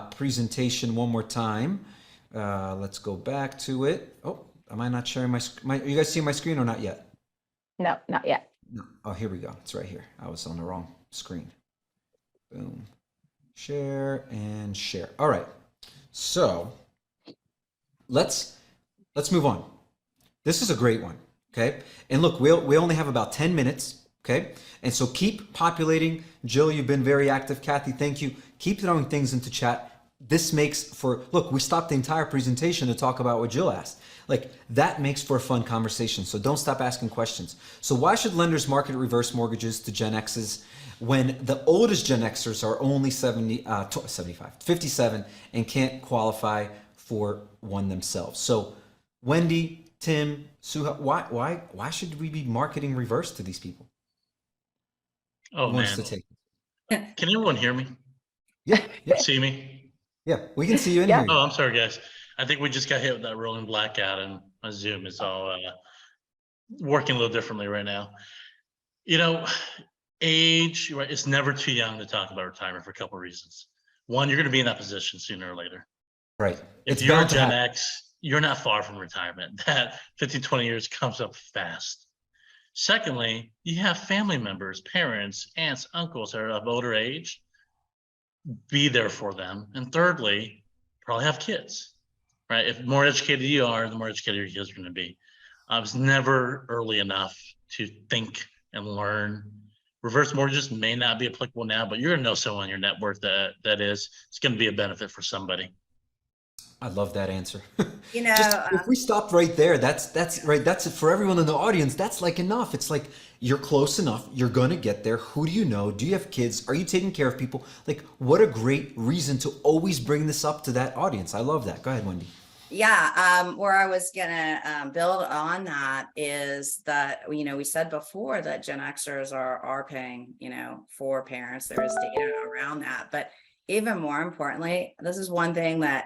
presentation one more time. Let's go back to it. Oh, am I not sharing my you guys see my screen or not yet? No, not yet. No. Oh, here we go. It's right here. I was on the wrong screen. Boom. Share and share. All right. So let's move on. This is a great one, okay? And look, we only have about 10 minutes, okay? And so keep populating. Jill, you've been very active. Kathy, thank you. Keep throwing things into chat. This makes for, look, we stopped the entire presentation to talk about what Jill asked. Like, that makes for a fun conversation. So don't stop asking questions. So why should lenders market reverse mortgages to Gen X's when the oldest Gen Xers are only 57 and can't qualify for one themselves? So Wendy, Tim, Suha, why should we be marketing reverse to these people? Oh, Who wants man. to take it? Can everyone hear me? Yeah. See me? Yeah, we can see you in Yeah. here. Oh, I'm sorry, guys. I think we just got hit with that rolling blackout, and my Zoom is all working a little differently right now. You know, age, right? It's never too young to talk about retirement for a couple of reasons. One, you're going to be in that position sooner or later. Right. If It's you're a bound to Gen happen. X, you're not far from retirement. That 15, 20 years comes up fast. Secondly, you have family members, parents, aunts, uncles that are of older age. Be there for them. And thirdly, probably have kids, right? If the more educated you are, the more educated your kids are going to be. It's never early enough to think and learn. Reverse mortgages may not be applicable now, but you're going to know someone in your net worth that is. It's going to be a benefit for somebody. I love that answer. You know, Just, if we stopped right there, that's right. That's it for everyone in the audience. That's like enough. It's like, you're close enough. You're going to get there. Who do you know? Do you have kids? Are you taking care of people? Like, what a great reason to always bring this up to that audience. I love that. Go ahead, Wendy. yeah, where I was gonna build on that is that, you know, we said before that Gen Xers are paying, you know, for parents. There is data around that. But even more importantly, this is one thing that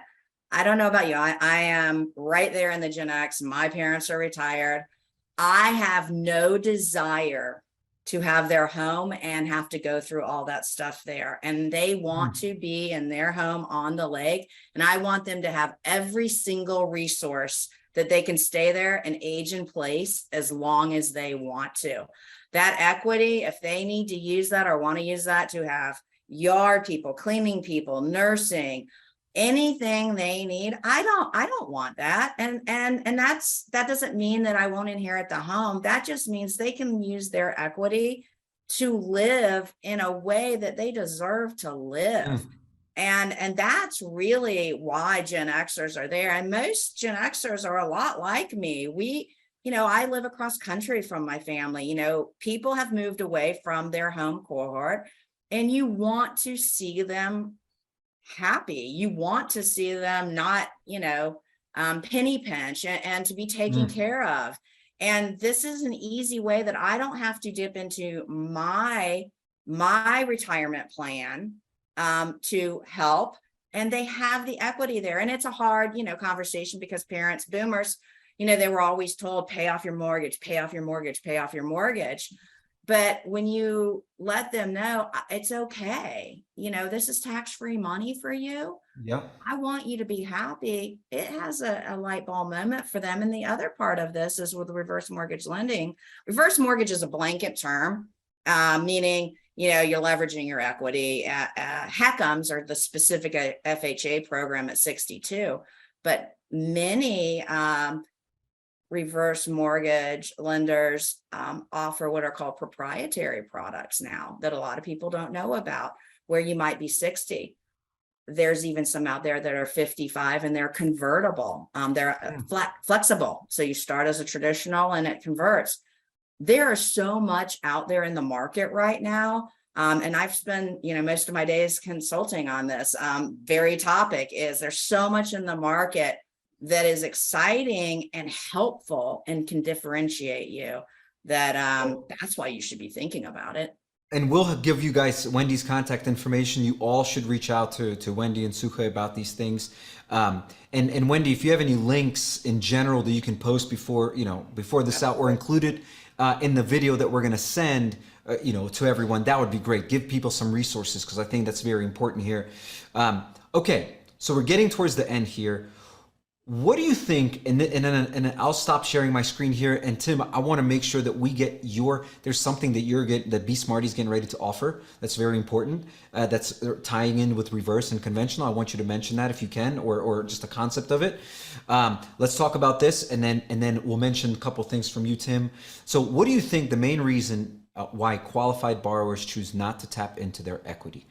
I don't know about you. I am right there in the Gen X. My parents are retired. I have no desire to have their home and have to go through all that stuff there. And they want to be in their home on the lake. And I want them to have every single resource that they can stay there and age in place as long as they want to. That equity, if they need to use that or want to use that to have yard people, cleaning people, nursing, anything they need, I don't want that. And that doesn't mean that I won't inherit the home. That just means they can use their equity to live in a way that they deserve to live. And that's really why Gen Xers are there. And most Gen Xers are a lot like me. You know, I live across country from my family. You know, people have moved away from their home cohort. and you want to see them happy. You want to see them not, penny pinch and to be taken care of. And this is an easy way that I don't have to dip into my retirement plan to help. And they have the equity there. And it's a hard, conversation because parents, boomers, they were always told, pay off your mortgage, pay off your mortgage, pay off your mortgage. But when you let them know it's okay, this is tax-free money for you. Yeah. I want you to be happy. It has a light bulb moment for them. And the other part of this is with reverse mortgage lending. Reverse mortgage is a blanket term, meaning, you're leveraging your equity. HECMs are the specific FHA program at 62, but many reverse mortgage lenders offer what are called proprietary products now that a lot of people don't know about, where you might be 60. There's even some out there that are 55 and they're convertible. They're flexible. So you start as a traditional and it converts. There is so much out there in the market right now. And I've spent, most of my days consulting on this very topic. Is there's so much in the market that is exciting and helpful and can differentiate you that that's why you should be thinking about it. And we'll give you guys Wendy's contact information. You all should reach out to Wendy and Suhe about these things. And Wendy, if you have any links in general that you can post before this out or included in the video that we're going to send, to everyone, that would be great. Give people some resources because I think that's very important here. Okay, so we're getting towards the end here. What do you think? And I'll stop sharing my screen here. And Tim, I want to make sure that we get there's something that Be Smarty's getting ready to offer. That's very important. That's tying in with reverse and conventional. I want you to mention that if you can, or just the concept of it. Let's talk about this, and then we'll mention a couple things from you, Tim. So what do you think the main reason why qualified borrowers choose not to tap into their equity?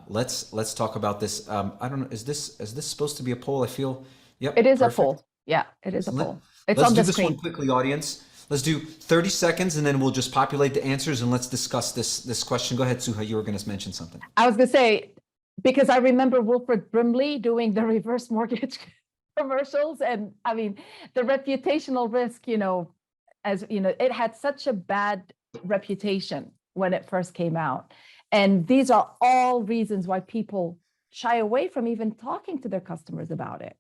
Let's talk about this. I don't know. Is this supposed to be a poll? I feel. Yep, It is perfect. a poll. Yeah, it is a poll. It's Let's on do the this screen. one quickly, audience. Let's do 30 seconds and then we'll just populate the answers and let's discuss this question. Go ahead, Suha, you were going to mention something. I was going to say, because I remember Wilfred Brimley doing the reverse mortgage commercials. And I mean, the reputational risk, it had such a bad reputation when it first came out. And these are all reasons why people shy away from even talking to their customers about it.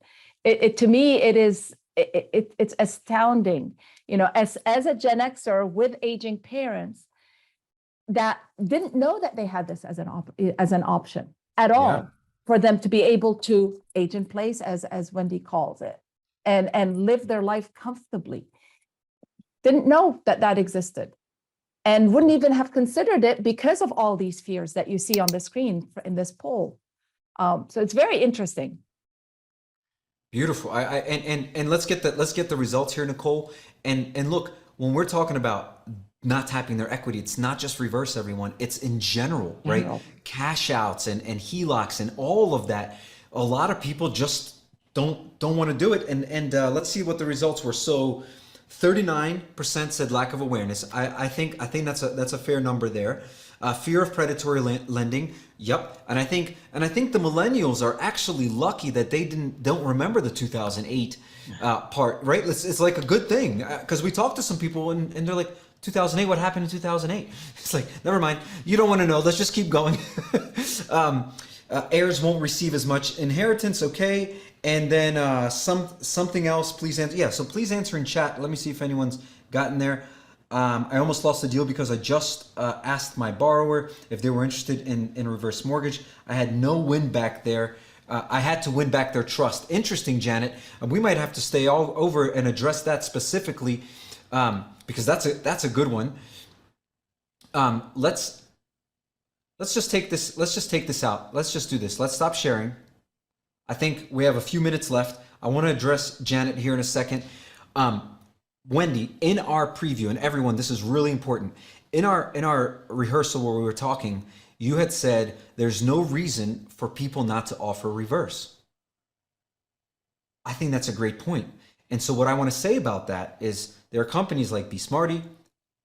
To me, it's astounding, as a Gen Xer with aging parents that didn't know that they had this as an option at all, for them to be able to age in place, as Wendy calls it, and live their life comfortably. Didn't know that existed, and wouldn't even have considered it because of all these fears that you see on the screen in this poll. So it's very interesting. Beautiful. And let's get the results here, Nicole. And look, when we're talking about not tapping their equity, it's not just reverse, everyone. It's in general, right? Cash outs and HELOCs and all of that. A lot of people just don't want to do it. And let's see what the results were. So 39% said lack of awareness. I think that's a fair number there. Fear of predatory lending. Yep. And I think the millennials are actually lucky that they don't remember the 2008 part, right? It's like a good thing because we talked to some people and they're like, 2008, what happened in 2008? It's like, never mind. You don't want to know. Let's just keep going. Heirs won't receive as much inheritance. Okay. And then something else, please answer. Yeah. So please answer in chat. Let me see if anyone's gotten there. I almost lost the deal because I just asked my borrower if they were interested in reverse mortgage. I had no win back there. I had to win back their trust. Interesting, Janet. We might have to stay all over and address that specifically because that's a good one. Let's just take this. Let's just take this out. Let's just do this. Let's stop sharing. I think we have a few minutes left. I want to address Janet here in a second. Wendy, in our preview, and everyone, this is really important. In our rehearsal where we were talking, you had said there's no reason for people not to offer reverse. I think that's a great point. And so what I want to say about that is there are companies like Be Smarty,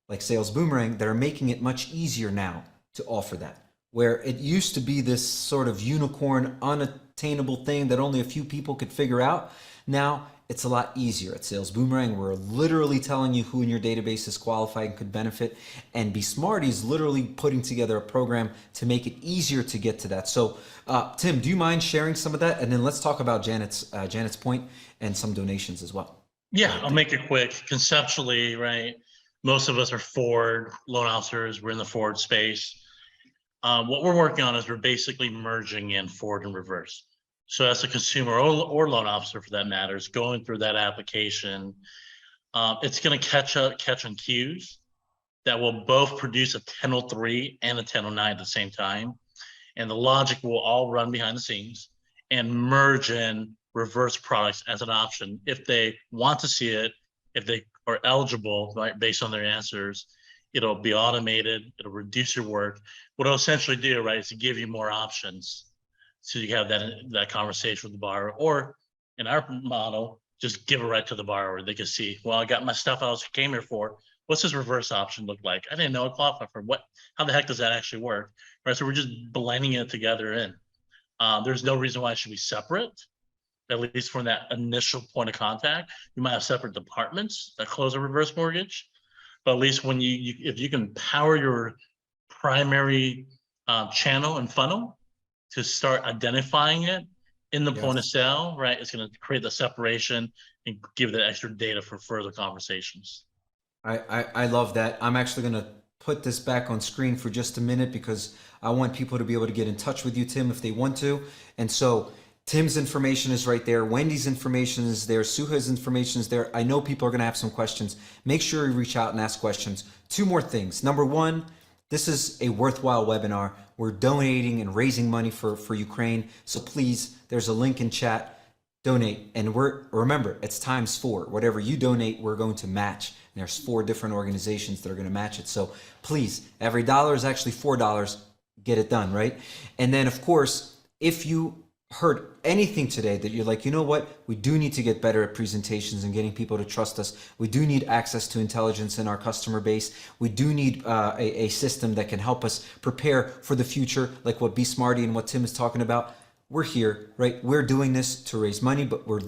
like Sales Boomerang, that are making it much easier now to offer that. where it used to be this sort of unicorn, unattainable thing that only a few people could figure out. Now it's a lot easier at Sales Boomerang. We're literally telling you who in your database is qualified and could benefit. And Be Smarty is literally putting together a program to make it easier to get to that. So, Tim, do you mind sharing some of that? And then let's talk about Janet's point and some donations as well. Yeah, I'll make it quick. Conceptually, right? Most of us are forward loan officers. We're in the forward space. What we're working on is we're basically merging in forward and reverse. So as a consumer or loan officer for that matter is going through that application, it's going to catch on cues that will both produce a 1003 and a 1009 at the same time. And the logic will all run behind the scenes and merge in reverse products as an option if they want to see it, if they are eligible, right, based on their answers. It'll be automated. It'll reduce your work. What it'll essentially do, right, is to give you more options. So you have that conversation with the borrower, or in our model, just give it right to the borrower. They can see, well, I got my stuff I came here for. What's this reverse option look like? I didn't know it qualified for what, how the heck does that actually work? Right. So we're just blending it together in. There's no reason why it should be separate, at least from that initial point of contact. You might have separate departments that close a reverse mortgage, but at least when if you can power your primary channel and funnel to start identifying it in the point of sale, right? It's going to create the separation and give that extra data for further conversations. I love that. I'm actually going to put this back on screen for just a minute because I want people to be able to get in touch with you, Tim, if they want to. And so Tim's information is right there. Wendy's information is there. Suha's information is there. I know people are going to have some questions. Make sure you reach out and ask questions. Two more things. Number one, this is a worthwhile webinar. We're donating and raising money for Ukraine. So please, there's a link in chat. Donate. And remember, it's ×4. Whatever you donate, we're going to match. And there's 4 different organizations that are going to match it. So please, every dollar is actually $4. Get it done, right? And then, of course, if you heard anything today that you're like, you know what, we do need to get better at presentations and getting people to trust us. We do need access to intelligence in our customer base. We do need a system that can help us prepare for the future, like what Be Smarty and what Tim is talking about. We're here, right? We're doing this to raise money, but we're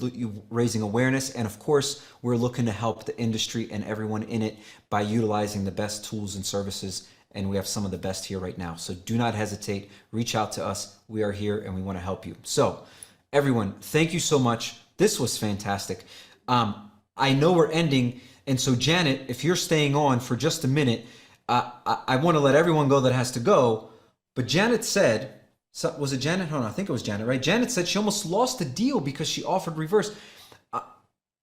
raising awareness. And of course, we're looking to help the industry and everyone in it by utilizing the best tools and services. And we have some of the best here right now. So do not hesitate. Reach out to us. We are here and we want to help you. So everyone, thank you so much. This was fantastic. I know we're ending. And so Janet, if you're staying on for just a minute, I want to let everyone go that has to go. But Janet said, was it Janet? Hold on, I think it was Janet, right? Janet said she almost lost the deal because she offered reverse.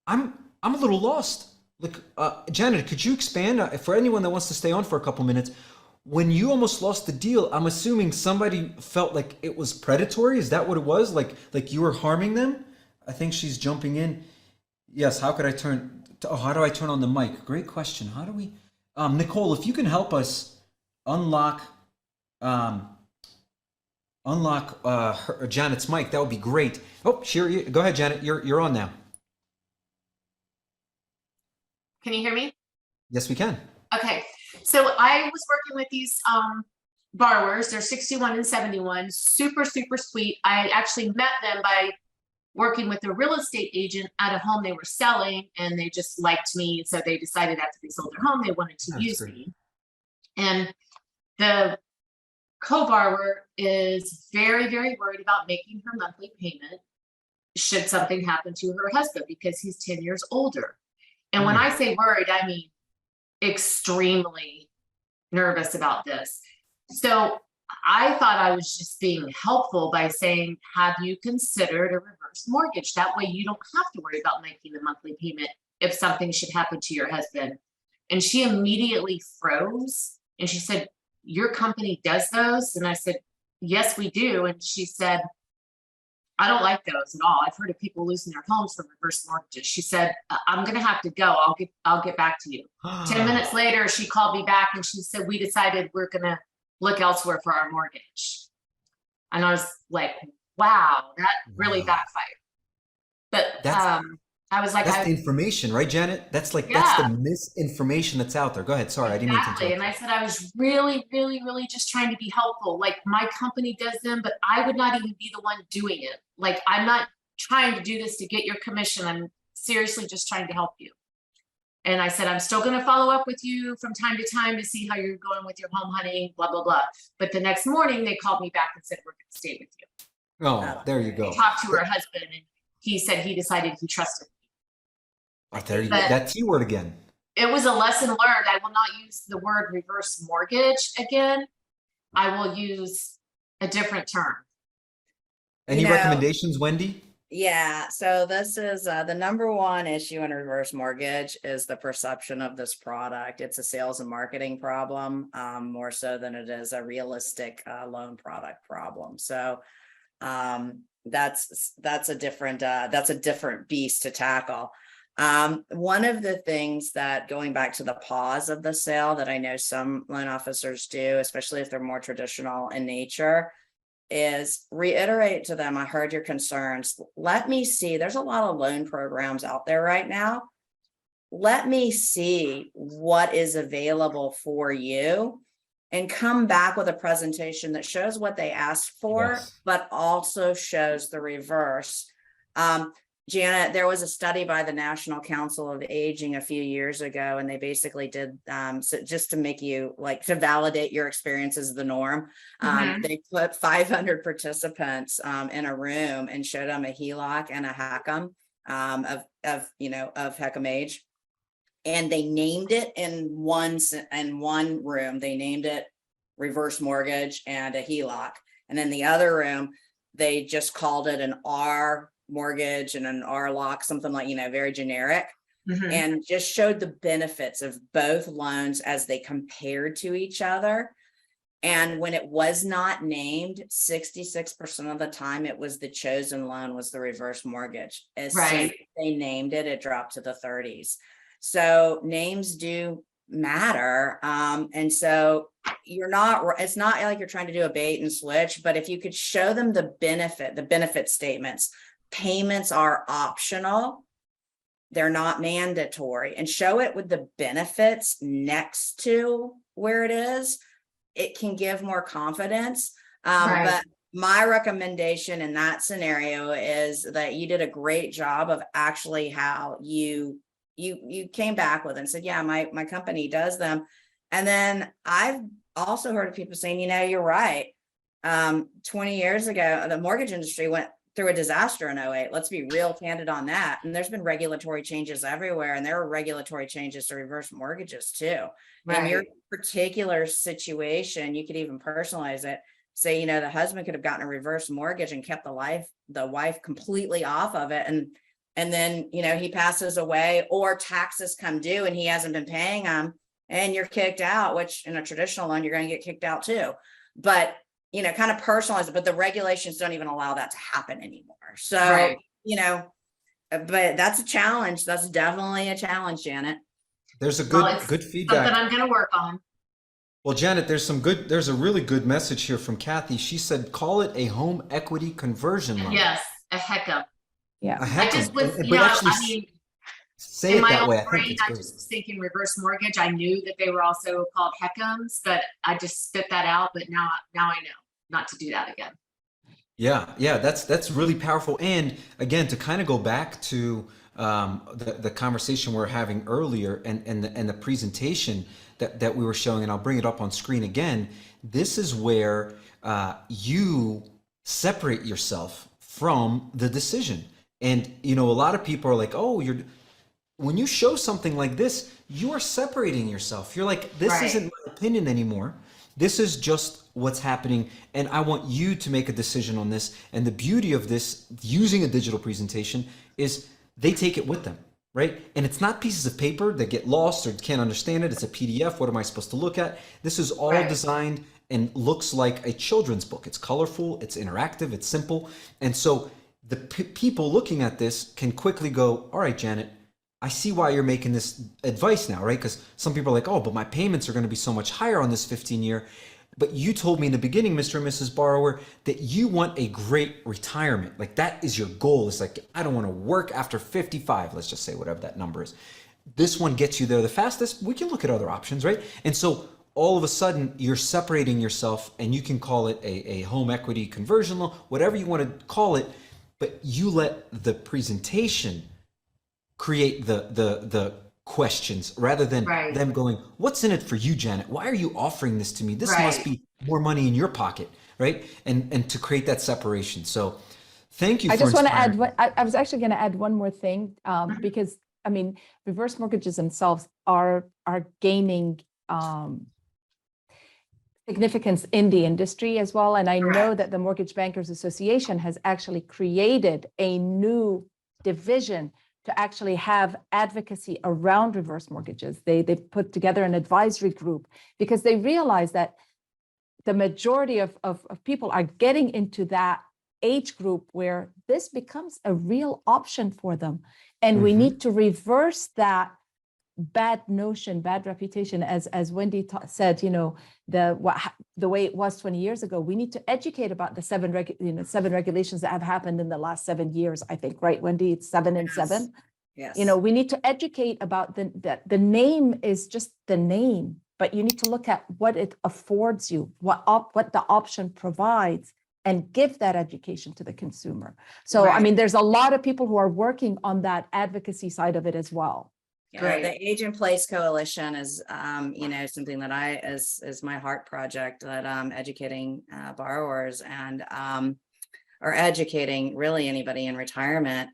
I'm a little lost. Look, Janet, could you expand for anyone that wants to stay on for a couple minutes? When you almost lost the deal, I'm assuming somebody felt like it was predatory. Is that what it was? Like you were harming them? I think she's jumping in. Yes. How could I turn? How do I turn on the mic? Great question. How do we? Nicole, if you can help us unlock Janet's mic, that would be great. Oh, sure. Go ahead, Janet. You're on now. Can you hear me? Yes, we can. Okay. So I was working with these borrowers. They're 61 and 71. Super, super sweet. I actually met them by working with a real estate agent at a home they were selling, and they just liked me. So they decided after they sold their home, they wanted to use me. And the co-borrower is very, very worried about making her monthly payment should something happen to her husband because he's 10 years older. And when I say worried, I mean extremely nervous about this. So I thought I was just being helpful by saying, have you considered a reverse mortgage? That way you don't have to worry about making the monthly payment if something should happen to your husband. And she immediately froze and she said, your company does those? And I said, yes, we do. And she said, I don't like those at all. I've heard of people losing their homes from reverse mortgages. She said, I'm going to have to go. I'll get back to you. 10 minutes later, she called me back and she said, we decided we're going to look elsewhere for our mortgage. And I was like, wow, that really backfired. But I was like, That's the information, right, Janet? That's the misinformation that's out there. Go ahead. Sorry, I didn't mean to exactly. interrupt. And I said, I was really, really, really just trying to be helpful. Like my company does them, but I would not even be the one doing it. Like I'm not trying to do this to get your commission. I'm seriously just trying to help you. And I said, I'm still going to follow up with you from time to time to see how you're going with your home hunting, blah, blah, blah. But the next morning they called me back and said, we're going to stay with you. Oh, there you go. I talked to her husband and he said he decided he trusted me. Oh, there you go. That T word again. It was a lesson learned. I will not use the word reverse mortgage again. I will use a different term. Any recommendations, Wendy? Yeah, so this is the number one issue in reverse mortgage is the perception of this product. It's a sales and marketing problem, more so than it is a realistic loan product problem. So that's a different beast to tackle. One of the things that, going back to the pause of the sale, that I know some loan officers do, especially if they're more traditional in nature, is reiterate to them, I heard your concerns. Let me see, there's a lot of loan programs out there right now. Let me see what is available for you and come back with a presentation that shows what they asked for, Yes. but also shows the reverse. Janet, there was a study by the National Council of Aging a few years ago, and they basically did, so just to make you to validate your experience as the norm, they put 500 participants in a room and showed them a HELOC and a HECM of HECM age. And they named it in one room, they named it reverse mortgage and a HELOC. And in the other room, they just called it an R mortgage and an RLOC, something very generic, and just showed the benefits of both loans as they compared to each other. And when it was not named, 66% of the time, it was the chosen loan was the reverse mortgage. As soon as they named it, it dropped to the 30s. So names do matter. And so it's not like you're trying to do a bait and switch, but if you could show them the benefit statements, payments are optional, they're not mandatory, and show it with the benefits next to where it is, it can give more confidence. But my recommendation in that scenario is that you did a great job of actually how you came back with and said, yeah, my company does them. And then I've also heard of people saying, you're right. 20 years ago, the mortgage industry went through a disaster in 08. Let's be real candid on that. And there's been regulatory changes everywhere. And there are regulatory changes to reverse mortgages too. In your particular situation, you could even personalize it. Say, the husband could have gotten a reverse mortgage and kept the wife completely off of it. And then, he passes away or taxes come due and he hasn't been paying them and you're kicked out, which in a traditional loan, you're going to get kicked out too. But kind of personalize it, but the regulations don't even allow that to happen anymore. So, but that's a challenge. That's definitely a challenge, Janet. There's a good feedback that I'm going to work on. Well, Janet, there's a really good message here from Kathy. She said, call it a home equity conversion loan. Yes, a HECM. Yeah. A HECM. I just was, say in it my that own way. I brain, think I it's just great. was thinking reverse mortgage. I knew that they were also called HECMs, but I just spit that out. But now I know not to do that again. Yeah, that's really powerful. And again, to kind of go back to the conversation we were having earlier and the presentation that we were showing, and I'll bring it up on screen again. This is where you separate yourself from the decision. And a lot of people are like, oh, when you show something like this, you are separating yourself. You're like, this isn't my opinion anymore. This is just what's happening, and I want you to make a decision on this. And the beauty of this, using a digital presentation, is they take it with them, right? And it's not pieces of paper that get lost or can't understand it. It's a PDF. What am I supposed to look at? This is all designed and looks like a children's book. It's colorful, it's interactive, it's simple. And so the people looking at this can quickly go, all right, Janet, I see why you're making this advice now, right? Because some people are like, oh, but my payments are going to be so much higher on this 15-year. But you told me in the beginning, Mr. and Mrs. Borrower, that you want a great retirement. Like that is your goal. It's like, I don't want to work after 55, let's just say, whatever that number is. This one gets you there the fastest. We can look at other options, right? And so all of a sudden you're separating yourself, and you can call it a home equity conversion loan, whatever you want to call it, but you let the presentation create the questions rather than Right. them going, what's in it for you, Janet? Why are you offering this to me? This must Right. be more money in your pocket, right? And to create that separation. So thank you I for just want to add, inspiring. I was actually going to add one more thing, because I mean, reverse mortgages themselves are gaining significance in the industry as well. And I know Correct. that the Mortgage Bankers Association has actually created a new division to actually have advocacy around reverse mortgages. They've put together an advisory group because they realize that the majority of people are getting into that age group where this becomes a real option for them. And we Mhm. need to reverse that bad notion, bad reputation, as Wendy said, you know, the way it was 20 years ago. We need to educate about the seven regulations that have happened in the last 7 years, I think, right, Wendy? It's 7 and Yes. 7. Yes. You know, we need to educate about that the name is just the name, but you need to look at what it affords you, what the option provides, and give that education to the consumer. So, I Right. mean, there's a lot of people who are working on that advocacy side of it as well. Yeah, Right. the Age in Place Coalition is, you know, something that is my heart project, that educating borrowers and or educating really anybody in retirement,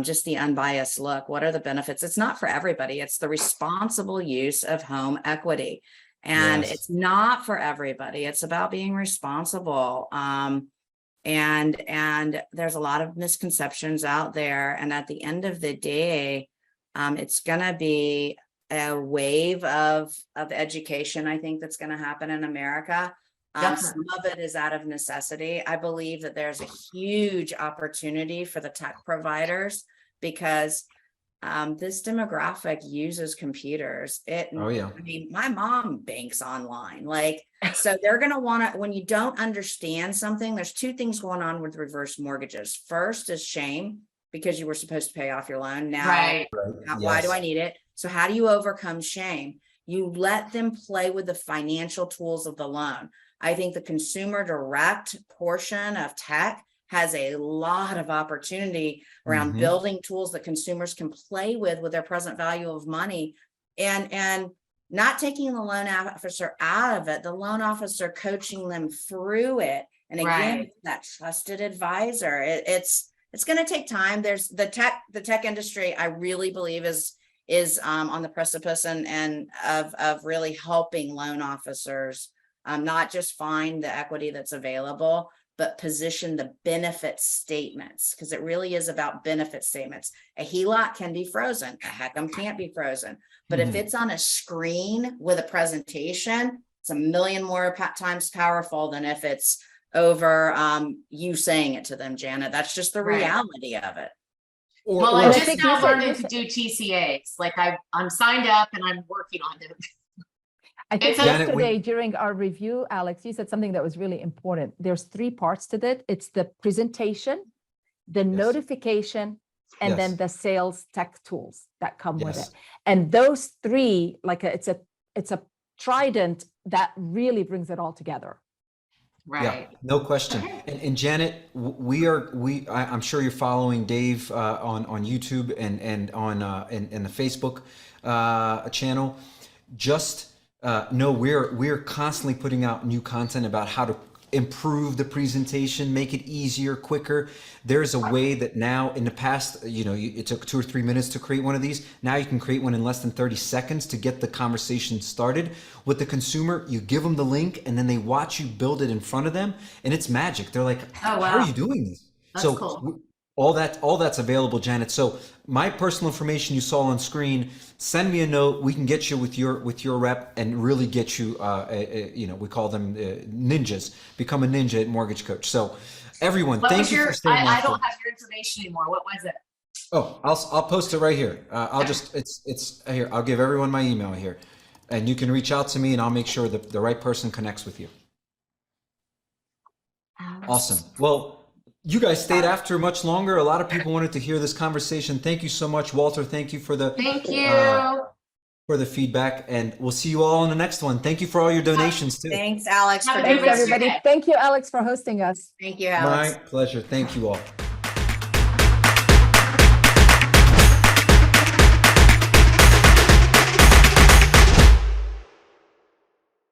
just the unbiased look. What are the benefits? It's not for everybody. It's the responsible use of home equity, and Yes. it's not for everybody. It's about being responsible. And there's a lot of misconceptions out there. And at the end of the day, it's going to be a wave of education, I think, that's going to happen in America. Some of it is out of necessity. I believe that there's a huge opportunity for the tech providers because this demographic uses computers. Oh, yeah. I mean, my mom banks online, like, so they're going to want to, when you don't understand something, there's two things going on with reverse mortgages. First is shame, because you were supposed to pay off your loan. Now, Right. why do Yes. I need it? So how do you overcome shame? You let them play with the financial tools of the loan. I think the consumer direct portion of tech has a lot of opportunity around Mhm. building tools that consumers can play with their present value of money, and not taking the loan officer out of it, the loan officer coaching them through it. And again, Right. that trusted advisor. It's going to take time. There's the tech industry, I really believe is on the precipice and of really helping loan officers not just find the equity that's available, but position the benefit statements, because it really is about benefit statements. A HELOC can be frozen, a HECM can't be frozen, but if Mhm. it's on a screen with a presentation, it's a million more times powerful than if it's over you saying it to them, Janet. That's just the Right. reality of it. Well, or I'm a- just think now you said- learning to do TCAs. Like I'm signed up and I'm working on them. I think It's a- Janet, yesterday during our review, Alex, you said something that was really important. There's 3 parts to that. It's the presentation, the notification, and then Yes. the sales tech tools that come with Yes. it. And those 3, like it's a trident that really brings it all together. Right. Yeah, no question. Okay. And Janet, I'm sure you're following Dave on YouTube and on in the Facebook channel. Just know we're constantly putting out new content about how to improve the presentation, make it easier, quicker. There's a way that now, in the past, it took 2 or 3 minutes to create one of these. Now you can create one in less than 30 seconds to get the conversation started with the consumer. You give them the link and then they watch you build it in front of them, and it's magic. They're like, Oh, how are wow. you doing this? That's So cool. all that's available, Janet. So my personal information you saw on screen, send me a note. We can get you with your rep and really get you, we call them ninjas. Become a ninja at Mortgage Coach. So everyone, What thank was you your, for staying I after. don't have your information anymore. What was it? Oh, I'll post it right here. It's here. I'll give everyone my email here, and you can reach out to me, and I'll make sure that the right person connects with you. Awesome. Well, you guys stayed after much longer. A lot of people wanted to hear this conversation. Thank you so much, Walter. Thank you for the Thank you. for the feedback, and we'll see you all in the next one. Thank you for all your donations too. Thanks, Alex. Have for a doing good Thanks, rest of your this. everybody. day. Thank you, Alex, for hosting us. Thank you, Alex. My pleasure. Thank you all.